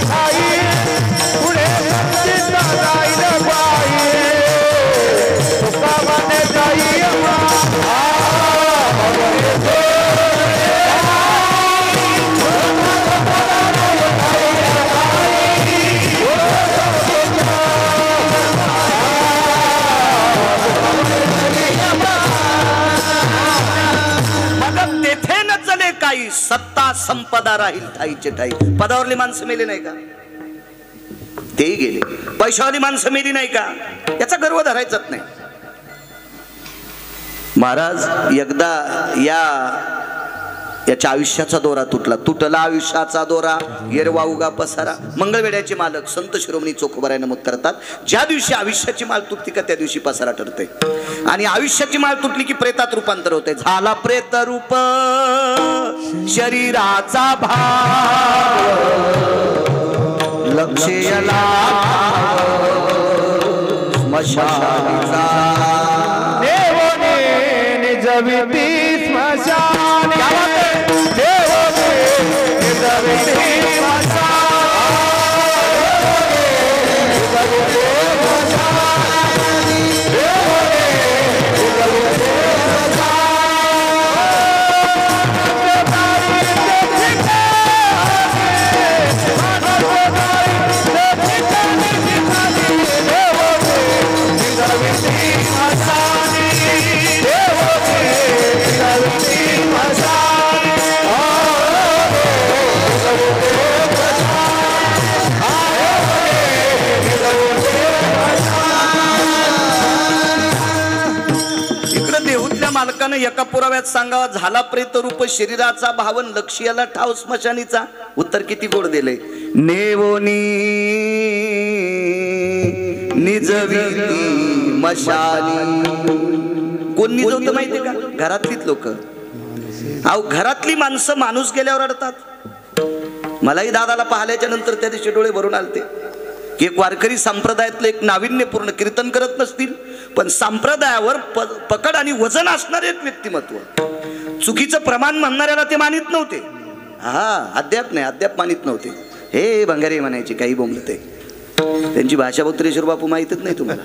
काही पुढे सत्तेचा जाईल बाई तुकामाने जाई काही सत्ता संपदा राहील ठाईचे ठाई. पदावरली माणसं मेली नाही का? तेही गेले. पैशावाली माणसं मेली नाही का? याचा गर्व धरायचाच नाही. महाराज, एकदा याच्या आयुष्याचा दोरा तुटला आयुष्याचा दोरा, येरवा उगा पसारा. मंगळवेड्याचे मालक संत शिरोमणी चोखोबाराय नमूद करतात, ज्या दिवशी आयुष्याची माळ तुटती का त्या दिवशी पसारा ठरते. आणि आयुष्याची माळ तुटली की प्रेतात रूपांतर होते. झाला प्रेत रूप शरीराचा भाव, लक्षेला स्मशानीचा देवने निजविती स्मशानी देवने निजविती मालकानं एका पुराव्यात सांगावा, झाला प्रेत रूप शरीराचा भावन लक्ष्याला ठाव स्मशानीचा. उत्तर किती गोड दिले. नेवोनी निजविती मशानी. कोण निजवतं माहितीये का? घरातलीच लोक. अहो, घरातली माणसं माणूस गेल्यावर रडतात. मलाही दादाला पाहिल्याच्या नंतर त्या दिवशी डोळे भरून आलते की एक वारकरी संप्रदायातलं एक नाविन्यपूर्ण कीर्तन करत नसतील, पण संप्रदायावर पकड आणि वजन असणारे एक व्यक्तिमत्व. चुकीचं प्रमाण म्हणणाऱ्याला ते मानित नव्हते. अद्याप मानित नव्हते. हे भंगारे म्हणायचे, काही बोंबलते. त्यांची भाषा बत्रेश्वर बापू माहितच नाही तुम्हाला.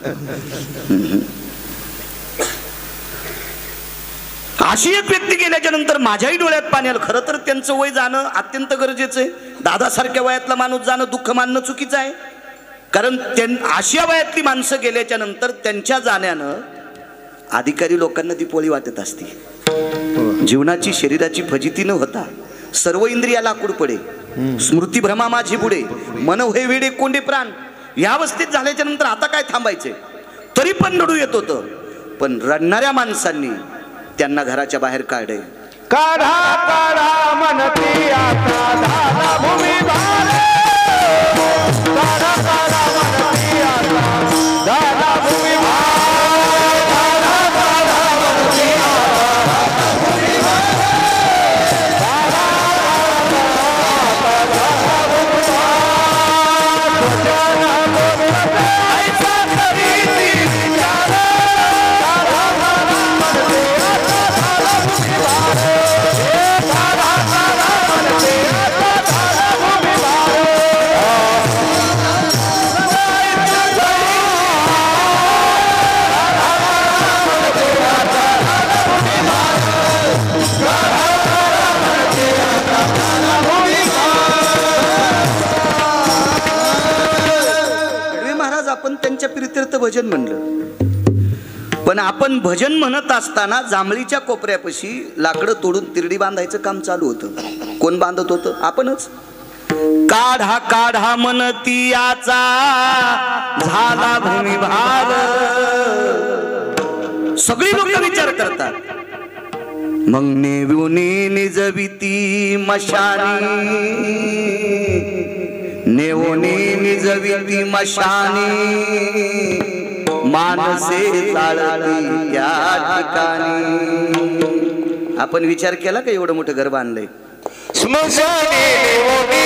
अशी एक व्यक्ती गेल्याच्या नंतर माझ्याही डोळ्यात पाणी आलं. खरं तर त्यांचं वय जाणं अत्यंत गरजेचं आहे. दादासारख्या वयातला माणूस जाणं दुःख मानणं चुकीचं आहे. कारण अशा वयातली माणसं गेल्याच्या नंतर त्यांच्या जाण्यानं अधिकारी लोकांना ती पोळी वाटत असते. जीवनाची शरीराची फजिती न होता सर्व इंद्रिया लाकूड पडे, स्मृती भ्रमा माझी पुढे, मन होय वेडे कोंडे प्राण. या अवस्थेत झाल्याच्या नंतर आता काय थांबायचे? तरी पण रडू येत होतं. पण रडणाऱ्या माणसांनी त्यांना घराच्या बाहेर काढे. काढा काढा मनती आता झाला भूमी भार, काढा काढा मनती आता झाला भूमी भार, काढा काढा मनती आता भूमी भार, काढा काढा भूमी भार, तुझ्या नावावर ऐसा करीती विचार, काढा काढा मनती आता झाला भूमी भार, काढा काढा मनती आता झाला भूमी भार. महाराज, आपण त्यांच्या प्रीत्यर्थ भजन म्हणलं, पण आपण भजन म्हणत असताना जांभळीच्या कोपऱ्यापाशी लाकडं तोडून तिरडी बांधायचं काम चालू होतं. कोण बांधत होतं? आपणच. काढा काढा मनती याचा झाला भूमी भार. सगळी लोक विचार करतात. मग नेवुनी निजविती मशानी, नेवोनी निजविती मशानी मानसे जाळती त्या ठिकाणी. आपण विचार केला का एवढं मोठं घर बांधलंय? स्मशानी नेवोनी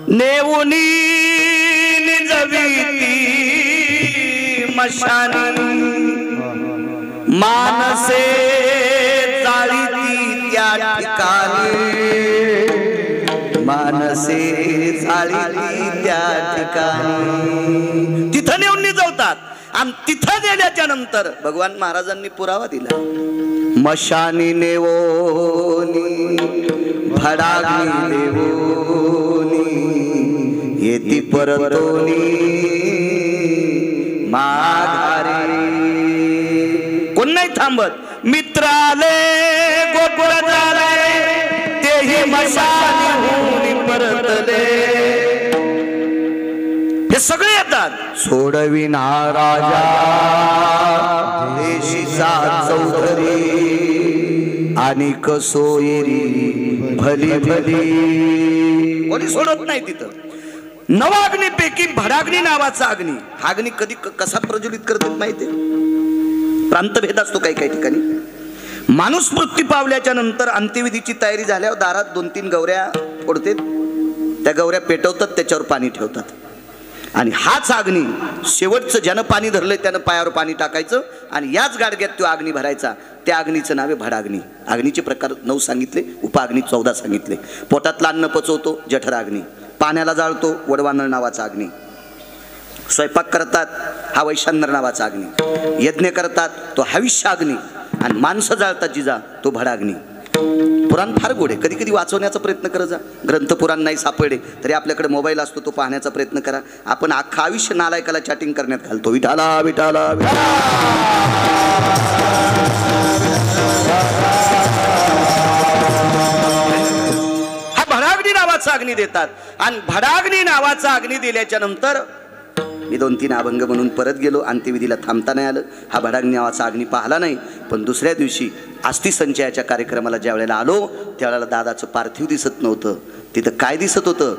नेवोनी निजविती मशानी मानसे जाळीती त्या ठिकाणी. मानसे जाळीती त्या ठिकाणी. तिथं नेऊन निजवतात आणि तिथं नेल्याच्या नंतर भगवान महाराजांनी पुरावा दिला. मशानी नेवोनी भडागी देवोनी येती परतोनी माघारी. कोण नाही थांबत. मित्राले गोकुळ झाले तेही मशानी परतले. हे सगळे येतात. सोडविना राजा देशीचा चौधरी आणि कसोयरी भली भली. कोणी सोडत नाही तिथं. नवाग्नीपैकी भडाग्नी नावाचा अग्नी. हा अग्नी कधी कसा प्रज्वलित करतात माहितीये? प्रांतभेद असतो काही काही ठिकाणी. माणूस मृत्यू पावल्याच्या नंतर अंत्यविधीची तयारी झाल्यावर दारात 2-3 गवऱ्या पडतात. त्या गवऱ्या पेटवतात, त्याच्यावर पाणी ठेवतात आणि हाच अग्नी शेवटचं ज्यानं पाणी धरलंय त्यानं पायावर पाणी टाकायचं आणि याच गाडग्यात तो अग्नी भरायचा. त्या अग्नीचं नाव आहे भडाग्नी. अग्नीचे प्रकार 9 सांगितले, उपाग्नी 14 सांगितले. पोटातलं अन्न पचवतो जठर अग्नी. पाण्याला जाळतो वडवानळ नावाचा अग्नी. स्वयंपाक करतात हा वैशानर नावाचा अग्नी. यज्ञ करतात तो हविष्य अग्नी. आणि माणसं जाळतात जिजा तो भडाग्नी. पुराण फार गोड आहे. कधी कधी वाचवण्याचा प्रयत्न करत जा. ग्रंथ पुराण नाही सापडे तरी आपल्याकडे मोबाईल असतो, तो पाहण्याचा प्रयत्न करा. आपण अख्खा आयुष्य नालायकाला चॅटिंग करण्यात घालतो. विठाला विठाला हा भडाग्नी नावाचा अग्नी देतात. आणि भडाग्नी नावाचा अग्नी दिल्याच्या नंतर मी 2-3 अभंग म्हणून परत गेलो. अंत्यविधीला थांबता नाही आलं. हा भडाग्नी नावाचा अग्नी पाहला नाही. पण दुसऱ्या दिवशी अस्थि संचयाच्या कार्यक्रमाला ज्या वेळेला आलो त्यावेळेला दादाचं पार्थिव दिसत नव्हतं. तिथं काय दिसत होतं?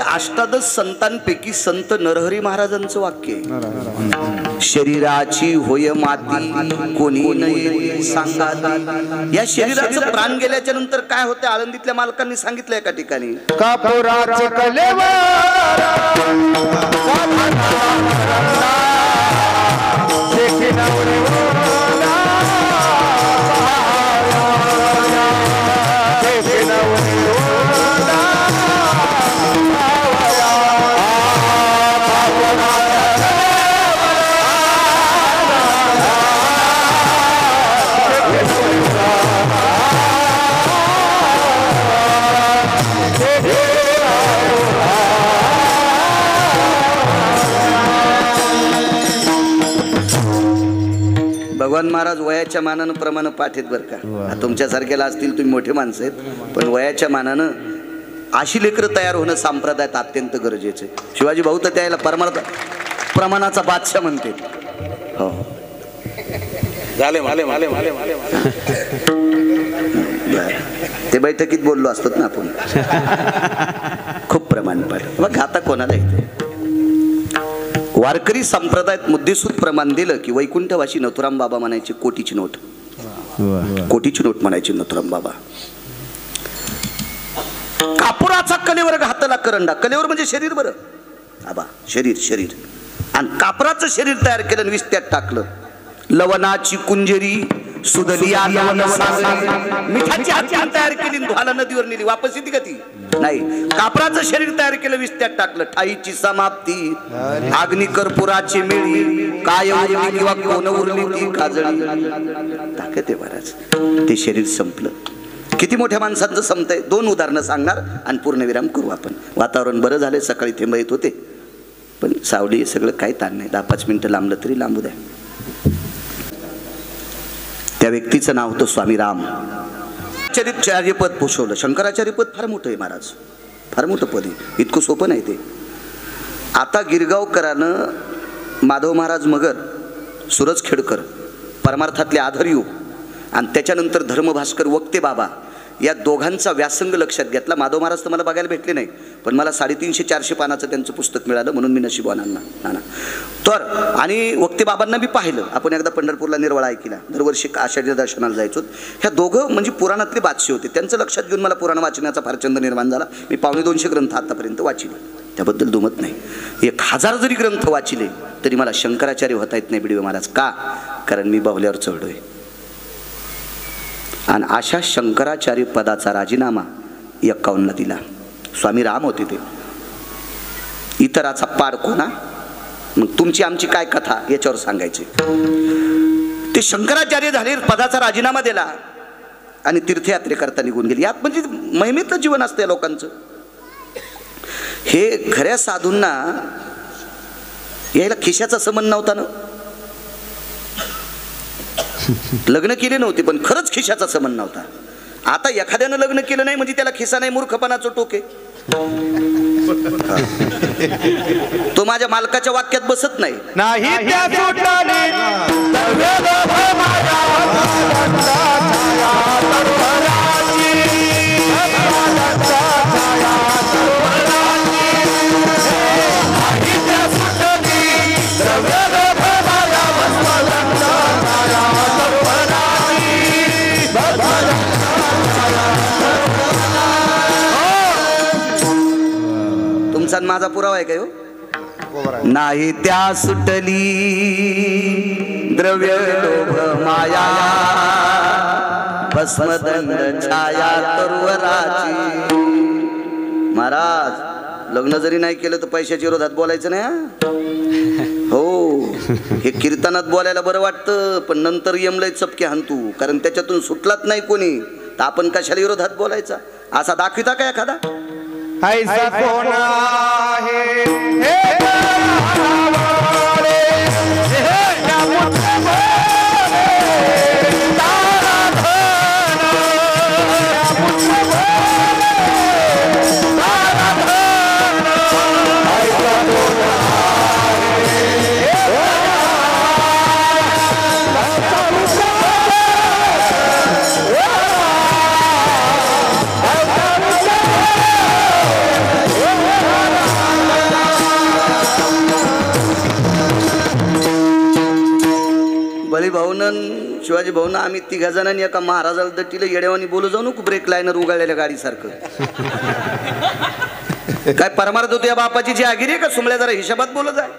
अष्टादश संतांपैकी संत नरहरी महाराजांचं वाक्य आहे. शरीराची होय माती कोणी नाही सांगा. या शरीराचं प्राण गेल्याच्या नंतर काय होते आळंदीतल्या मालकांनी सांगितलं एका ठिकाणी. कापुराचे कलेवर भगवान महाराज वयाच्या मानानं प्रमाण पाठ आहेत बरं का. तुमच्यासारख्याला असतील, तुम्ही मोठे माणसं आहेत, पण वयाच्या मानानं अशी लेकरं तयार होणं संप्रदायात अत्यंत गरजेचं आहे. शिवाजी भाऊ तर त्याला प्रमाणाचा बादशाह म्हणते. हो झाले ते बैठकीत बोललो असतात ना आपण. खूप प्रमाण पाठ. मग आता कोणाला येते. वारकरी संप्रदायात मुद्देसूद प्रमाण दिलं की वैकुंठवासी नथुराम बाबा म्हणायचे. कोटीची नोट, कोटीची नोट म्हणायची नथुराम बाबा. कापुराचा कलेवर घातला करंडा. कलेवर म्हणजे शरीर बरं आबा, शरीर. आणि कापराचं शरीर तयार केलं, विस्त्यात टाकलं. लवणाची कुंजेरी सुदलिया मिठाची हातची तयार केली, धुवाला नदीवर नेली. वापस येते का ती? नाही. कापराचं शरीर तयार केलं, विस्त्यात टाकलं. ठाईची समाप्ती अग्नी कर्पुराची मिळी काय उरली किंवा कोण उरली ती काजळी. ताकद आहे महाराज. ते शरीर संपलं. किती मोठ्या माणसांचं संपतंय. 2 उदाहरणं सांगणार आणि पूर्णविराम करू आपण. वातावरण बरं झालंय. सकाळी थेंब येत होते, पण सावली सगळं काही ताण नाही. 10-5 मिनिटं लांबलं तरी लांबू द्या. त्या व्यक्तीचं नाव होतं स्वामी राम. आचार्यपद पोषवलं. शंकराचार्य पद फार मोठं आहे महाराज, फार मोठं पद आहे. इतकं सोपं नाही ते. आता गिरगावकरानं माधव महाराज मगर, सूरज खेडकर परमार्थातले आधारयू आणि त्याच्यानंतर धर्मभास्कर वक्ते बाबा या दोघांचा व्यासंग लक्षात घेतला. माधव महाराज तर मला बघायला भेटले नाही, पण मला 350-400 पानाचं त्यांचं पुस्तक मिळालं, म्हणून मी नशिबवानांना नाना. तर आणि वक्ते बाबांना मी पाहिलं. आपण एकदा पंढरपूरला निर्वाळा ऐकला, दरवर्षी आषाढी दर्शनाला जायचो. ह्या दोघं म्हणजे पुराणातले बादशे होते. त्यांचं लक्षात घेऊन मला पुराण वाचण्याचा फार छंद निर्माण झाला. मी 250 ग्रंथ आतापर्यंत वाचले, त्याबद्दल दुमत नाही. 1000 जरी ग्रंथ वाचले तरी मला शंकराचार्य होता येत नाही बिडवे महाराज. का? कारण मी बाहुल्यावर चढलोय. आणि अशा शंकराचार्य पदाचा राजीनामा 51ला दिला. स्वामी राम होते ते. इतराचा पाड कोणा. मग तुमची आमची काय कथा याच्यावर सांगायचे. ते शंकराचार्य झाले, पदाचा राजीनामा दिला आणि तीर्थयात्रेकरता निघून गेले. यात म्हणजे महिमेतलं जीवन असतं या लोकांचं. हे खऱ्या साधूंना यायला खिशाचा संबंध नव्हता ना. लग्न केले नव्हते पण खरंच खिशाचा संबंध नव्हता. आता एखाद्यानं लग्न केलं नाही म्हणजे त्याला खिसा नाही, मूर्खपणाचं टोके. तो माझ्या मालकाच्या वाक्यात बसत नाही. तुमचा माझा पुरावा आहे काय हो? नाही त्या सुटली द्रव्य लोभ माया भस्मदंड छाया तरुवराची. महाराज लग्न जरी नाही केलं तर पैशाच्या विरोधात बोलायचं नाही हो. हे कीर्तनात बोलायला बरं वाटतं, पण नंतर यमलय चपके हाणतू, कारण त्याच्यातून सुटलाच नाही कोणी, तर आपण कशाला विरोधात बोलायचा. असा दाखविता का एखादा? ऐसा कोणा शिवाजी भाऊंना आम्ही तिघा जणांनी एका महाराजाला दट्टीला येड्यावानी बोलू जाऊ नको ब्रेक लाईनर उगाळलेल्या गाडीसारखं. काय परमार्थ होतो या बापाची जी आगिरी आहे का सुमल्या जरा हिशोबात बोलत आहे.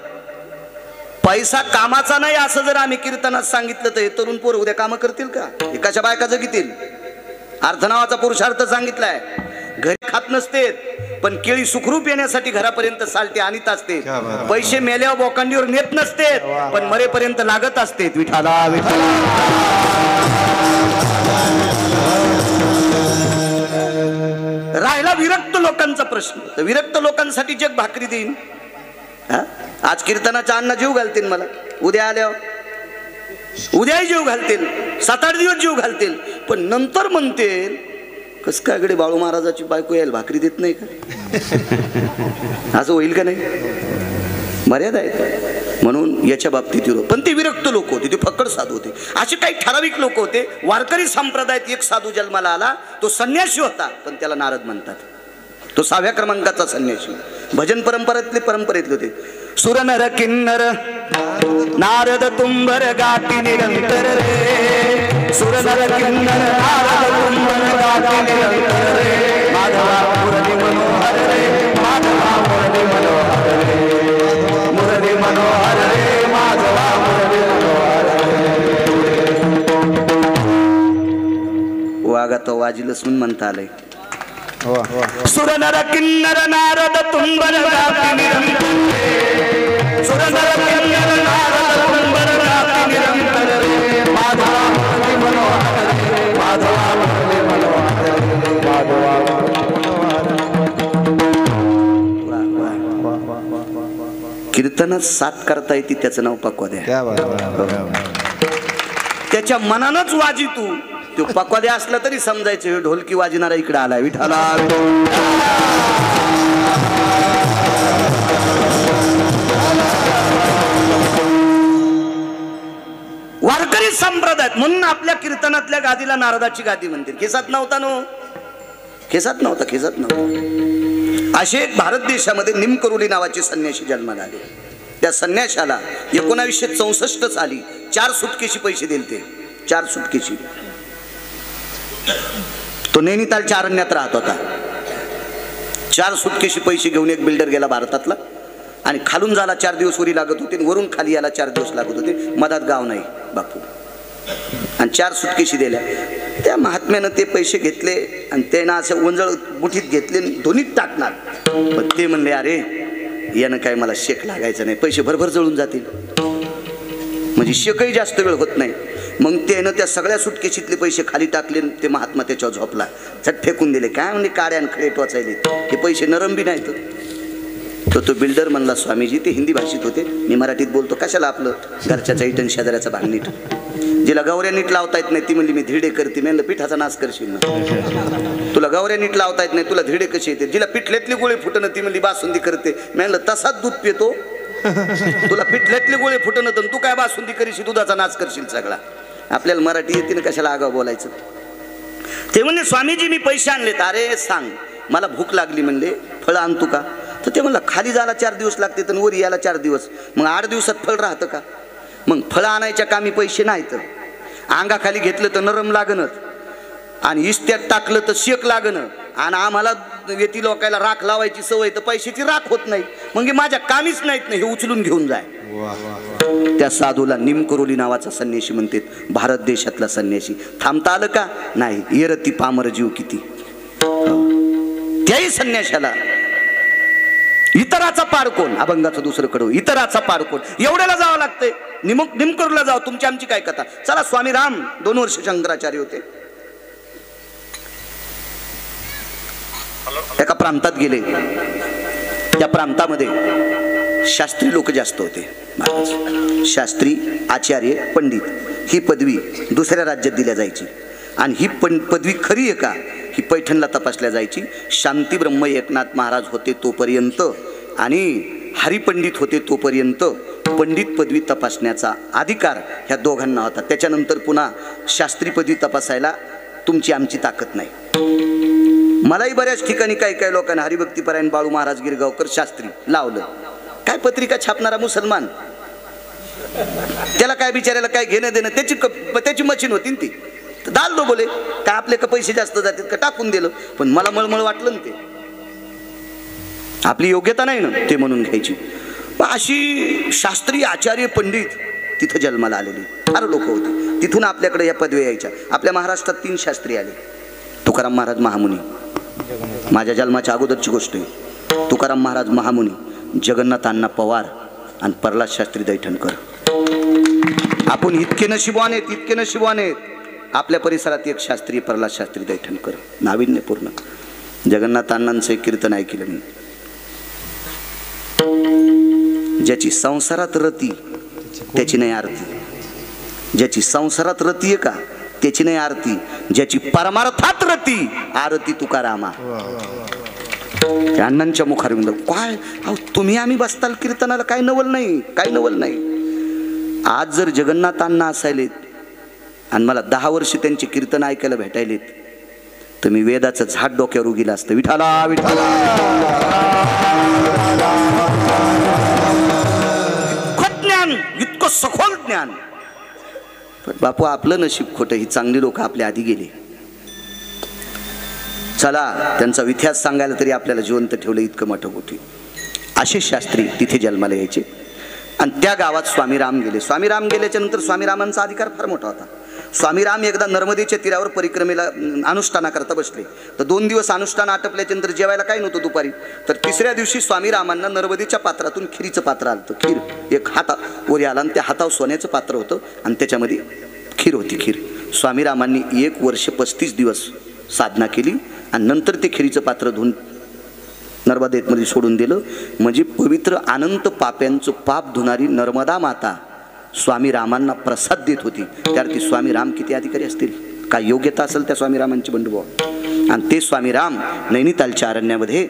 पैसा कामाचा नाही असं जर आम्ही कीर्तनात सांगितलं तर हे तरुण पोर उद्या कामं करतील का? एकाच्या बायका जगतील. अर्थ नावाचा पुरुषार्थ सांगितलाय. घरी खात नसते पण केळी सुखरूप येण्यासाठी घरापर्यंत सालटे आणीत असते. पैसे मेल्यावर बोकांडीवर नेत नसते पण मरेपर्यंत लागत असते. विठाला विठाला. राहिला विरक्त लोकांचा प्रश्न. तर विरक्त लोकांसाठी जग भाकरी देईन. आज कीर्तनाचा अन्न जीव घालतील मला, उद्या आल्यावर उद्याही जीव घालतील, 7-8 दिवस जीव घालतील, पण नंतर म्हणतील कस काय गडे बाळू महाराजाची बायको यायला भाकरी देत नाही का? असं होईल का नाही? मर्यादा आहे. म्हणून याच्या बाबतीत विरोध. पण ते विरक्त लोक होते, ते फक्कड साधू होते. असे काही ठराविक लोक होते. वारकरी संप्रदायात एक साधू जन्माला आला, तो संन्यासी होता पण त्याला नारद म्हणतात. तो 6व्या क्रमांकाचा संन्यासी. भजन परंपरेतले होते. सुर नर किन्नर नारद तुंबर गाठी निरंतर रे. सुर नर किन्नर नारद तुंबर गाठी निरंतर रे. माधवा मुरली मनोहर रे. माधवा मुरली मनोहर रे. मुरली मनोहर रे. माधवा मुरली मनोहर रे. वागा तो वाजिलच म्हणून म्हणता आलंय. सुर नर किन्नर नारद तुंबर गाठी निरंतर रे. सुर नर किन्नर नारद तुंबर गाठी निरंतर रे. माधवा मुरली मनोहर रे. माधवा मुरली मनोहर रे. माधवा कीर्तनात साथ करता येते त्याचं नाव पक्वाद्या. त्याच्या मनानच वाजी तू. तो पक्वाद्या असला तरी समजायचं ढोलकी वाजणारा इकडे आलाय. विठाला वारकरी संप्रदायात म्हणून आपल्या कीर्तनातल्या गादीला नारदाची गादी म्हणतील. खेसात नव्हता नो, खेसात नव्हता. असे भारत देशामध्ये निमकरुली नावाचे संन्यासी जन्माला आले. त्या संन्याशाला 1964 साली 4 सुटकेशी पैसे दिलते. 4 सुटकेशी. तो नैनितालच्या अरण्यात राहत होता. 4 सुटकेशी पैसे घेऊन एक बिल्डर गेला भारतातला आणि खालून जायला 4 दिवस वरी लागत होते, वरून खाली यायला 4 दिवस लागत होते. मधात गाव नाही बापू. आणि 4 सुटकेशी दिल्या. त्या महात्म्यानं ते पैसे घेतले आणि त्यानं असं वंजळ मुठीत घेतले, धोनीत टाकणार. पण ते म्हणले अरे यानं काय मला शेक लागायचं नाही, पैसे भरभर जळून जातील, म्हणजे शेकही जास्त वेळ होत नाही. मग त्यानं त्या सगळ्या सुटकेशीतले पैसे खाली टाकले. ते महात्मा त्याच्यावर झोपला. झट फेकून दिले. काय म्हणजे काड्यान खडे टोचायले, हे पैसे नरम बी नाहीत. तो बिल्डर म्हणला स्वामीजी, ते हिंदी भाषेत होते, मी मराठीत बोलतो, कशाला आपलं घरच्याचा इटन शेजाऱ्याचा भाग नीट. जिला गौऱ्या नीट लावता येत नाही ती म्हणली मी धिरडे करते. मी म्हणलं पिठाचा नाश करशील ना. तुला गौऱ्या नीट लावता येत नाही, तुला धिरडे कसे येते. जिला पिठल्यातले गोळे फुटणं ती म्हणली बासुंदी करते. मी म्हणलं तसाच दूध पितो. तुला पिठल्यातले गोळे फुटणं तर तू काय बासुंदी करशील, दुधाचा नाश करशील सगळा. आपल्याला मराठी येते ना, कशाला आगाव बोलायचं. ते म्हणले स्वामीजी मी पैसे आणलेत. अरे सांग मला भूक लागली. म्हणले फळ आणतो का? तर ते म्हणलं खाली जायला 4 दिवस लागते तर वर यायला 4 दिवस, मग 8 दिवसात फळ राहतं का? मग फळं आणायच्या कामी पैसे नाहीत. अंगाखाली घेतलं तर नरम लागणं आणि इस्त्यात टाकलं तर शेक लागणं. आणि आम्हाला येती लोकायला राख लावायची सवय, तर पैशाची राख होत नाही. मग माझ्या कामीच नाहीत ना, हे उचलून घेऊन जाय. त्या साधूला निमकरोली नावाचा संन्यासी म्हणतात. भारत देशातला संन्यासी. थांबता आलं का? नाही. येरती पामर जीव किती. त्याही संन्याशाला इतराचा पार कोण, अभंगाचं दुसरं कडव, इतराचा पार कोण, एवढ्याला जावं लागतंय. निमकरूला जावं. तुमची आमची काय कथा. चला स्वामी राम 2 वर्ष शंकराचार्य होते. एका प्रांतात गेले. त्या प्रांतामध्ये शास्त्री लोक जास्त होते. शास्त्री, आचार्य, पंडित ही पदवी दुसऱ्या राज्यात दिल्या जायची. आणि ही पदवी खरी आहे का ही पैठणला तपासल्या जायची. शांती ब्रह्म एकनाथ महाराज होते तोपर्यंत आणि हरिपंडित होते तोपर्यंत पंडित पदवी तपासण्याचा अधिकार ह्या दोघांना होता. त्याच्यानंतर पुन्हा शास्त्री पदवी तपासायला तुमची आमची ताकद नाही. मलाही बऱ्याच ठिकाणी काही लोकांना हरिभक्तीपरायण बाळू महाराज गिरगावकर शास्त्री लावलं. काय पत्रिका छापणारा मुसलमान, त्याला काय बिचारायला काय घेणं देणं, त्याची मशीन होती ना ती. दाल दो बोले काय आपले का पैसे जास्त जातात का टाकून दिलं. पण मला मळमळ वाटलं ना, ते आपली योग्यता नाही ना ते म्हणून घ्यायची. अशी शास्त्रीय आचार्य पंडित तिथं जन्माला आलेली फार लोक होते. तिथून आपल्याकडे या पदव्या यायच्या. आपल्या महाराष्ट्रात 3 शास्त्री आले. तुकाराम महाराज महामुनी, माझ्या जन्माच्या अगोदरची गोष्ट आहे. तुकाराम महाराज महामुनी, जगन्नाथ अण्णा पवार आणि प्रल्हाद शास्त्री दैठणकर. आपण इतके नशिबवान आहेत, इतके नशिबवान आहेत. आपल्या परिसरात एक शास्त्री प्रल्हाद शास्त्री दैठणकर, नाविन्यपूर्ण. जगन्नाथ अण्णांचं एक कीर्तन ऐकलं मी. ज्याची संसारात रती त्याची नाही आरती, ज्याची संसारात रती आहे का त्याची नाही आरती, ज्याची परमार्थात रती आरती तुकारामा. अण्णांच्या मुखारविंद काय अहो तुम्ही आम्ही बसताल कीर्तनाला, काय नवल नाही, काय नवल नाही. आज जर जगन्नाथ अण्णा असायलेत आणि मला 10 वर्ष त्यांचे कीर्तन ऐकायला भेटायलेत तर मी वेदाचं झाड डोक्यावर उगीला असतं. विठाला विठाला, ज्ञान इतकं सखोल ज्ञान. पण बापू आपलं नशीब खोटं, ही चांगली लोक आपल्या आधी गेली. चला त्यांचा इतिहास सांगायला तरी आपल्याला जिवंत ठेवलं, इतकं मोठं मोठी. असे शास्त्री तिथे जन्माला यायचे. आणि त्या गावात स्वामीराम गेले. स्वामीराम गेल्याच्या नंतर स्वामीरामांचा अधिकार फार मोठा होता. स्वामीराम एकदा नर्मदेच्या तीरावर परिक्रमेला अनुष्ठानाकरता बसले. तर 2 दिवस अनुष्ठान आटपल्याच्या नंतर जेवायला काय नव्हतं दुपारी. तर 3ऱ्या दिवशी स्वामीरामांना नर्मदेच्या पात्रातून खिरीचं पात्र आलं. खीर एक हाता वरी आला आणि त्या हातावर सोन्याचं पात्र होतं आणि त्याच्यामध्ये खीर होती. खीर स्वामीरामांनी 1 वर्ष 35 दिवस साधना केली आणि नंतर ते खिरीचं पात्र धुवून नर्मदेमध्ये सोडून दिलं. म्हणजे पवित्र अनंत पाप्यांचं पाप धुणारी नर्मदा माता स्वामीरामांना प्रसाद देत होती. त्यावरती स्वामीराम किती अधिकारी असतील, काय योग्यता असेल त्या स्वामीरामांची बंधुभाव. आणि ते स्वामीराम नैनितालच्या अरण्यामध्ये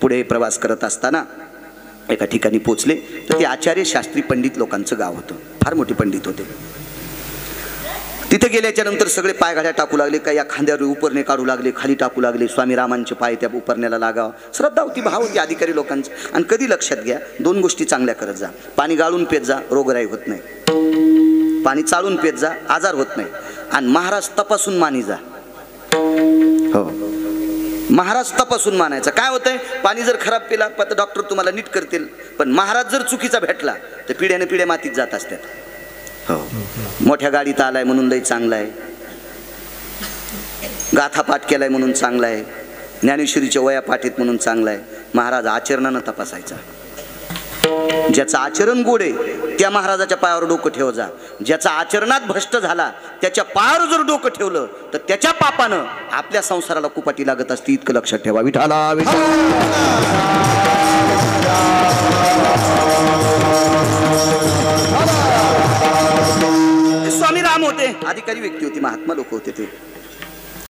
पुढे प्रवास करत असताना एका ठिकाणी पोचले. तर ते आचार्य शास्त्री पंडित लोकांचं गाव होतं. फार मोठे पंडित होते. तिथे गेल्याच्या नंतर सगळे पायघाड्या टाकू लागले, काही या खांद्यावर उपरणे काढू लागले, खाली टाकू लागले. स्वामीरामांचे पाय त्या उपरण्याला लागावं. श्रद्धा होती, भाव होती अधिकारी लोकांचं. आणि कधी लक्षात घ्या 2 गोष्टी चांगल्या करत जा. पाणी गाळून पेत जा, रोगराई होत नाही. पाणी चाळून पेत जा, आजार होत नाही. आणि महाराज तपासून मानी जा. हो, महाराज तपासून मानायचा. काय होतंय, पाणी जर खराब पिला तर डॉक्टर तुम्हाला नीट करतील. पण महाराज जर चुकीचा भेटला तर पिढ्याने पिढ्या मातीत जात असतात. हो, मोठ्या गाडीत आलाय म्हणून लय चांगला आहे, गाथा पाठ केलाय म्हणून चांगला आहे, ज्ञानेश्वरीच्या वया पाठीत म्हणून चांगला आहे. महाराज आचरणानं तपासायचा. ज्याचं आचरण गोड आहे त्या महाराजाच्या पायावर डोकं ठेव जा. ज्याचा आचरणात भ्रष्ट झाला त्याच्या पायावर जर डोकं ठेवलं तर त्याच्या पापानं आपल्या संसाराला कुपाटी लागत असते. इतकं लक्षात ठेवा. विठाला स्वामीराम होते, अधिकारी व्यक्ती होती, महात्मा लोक होते ते.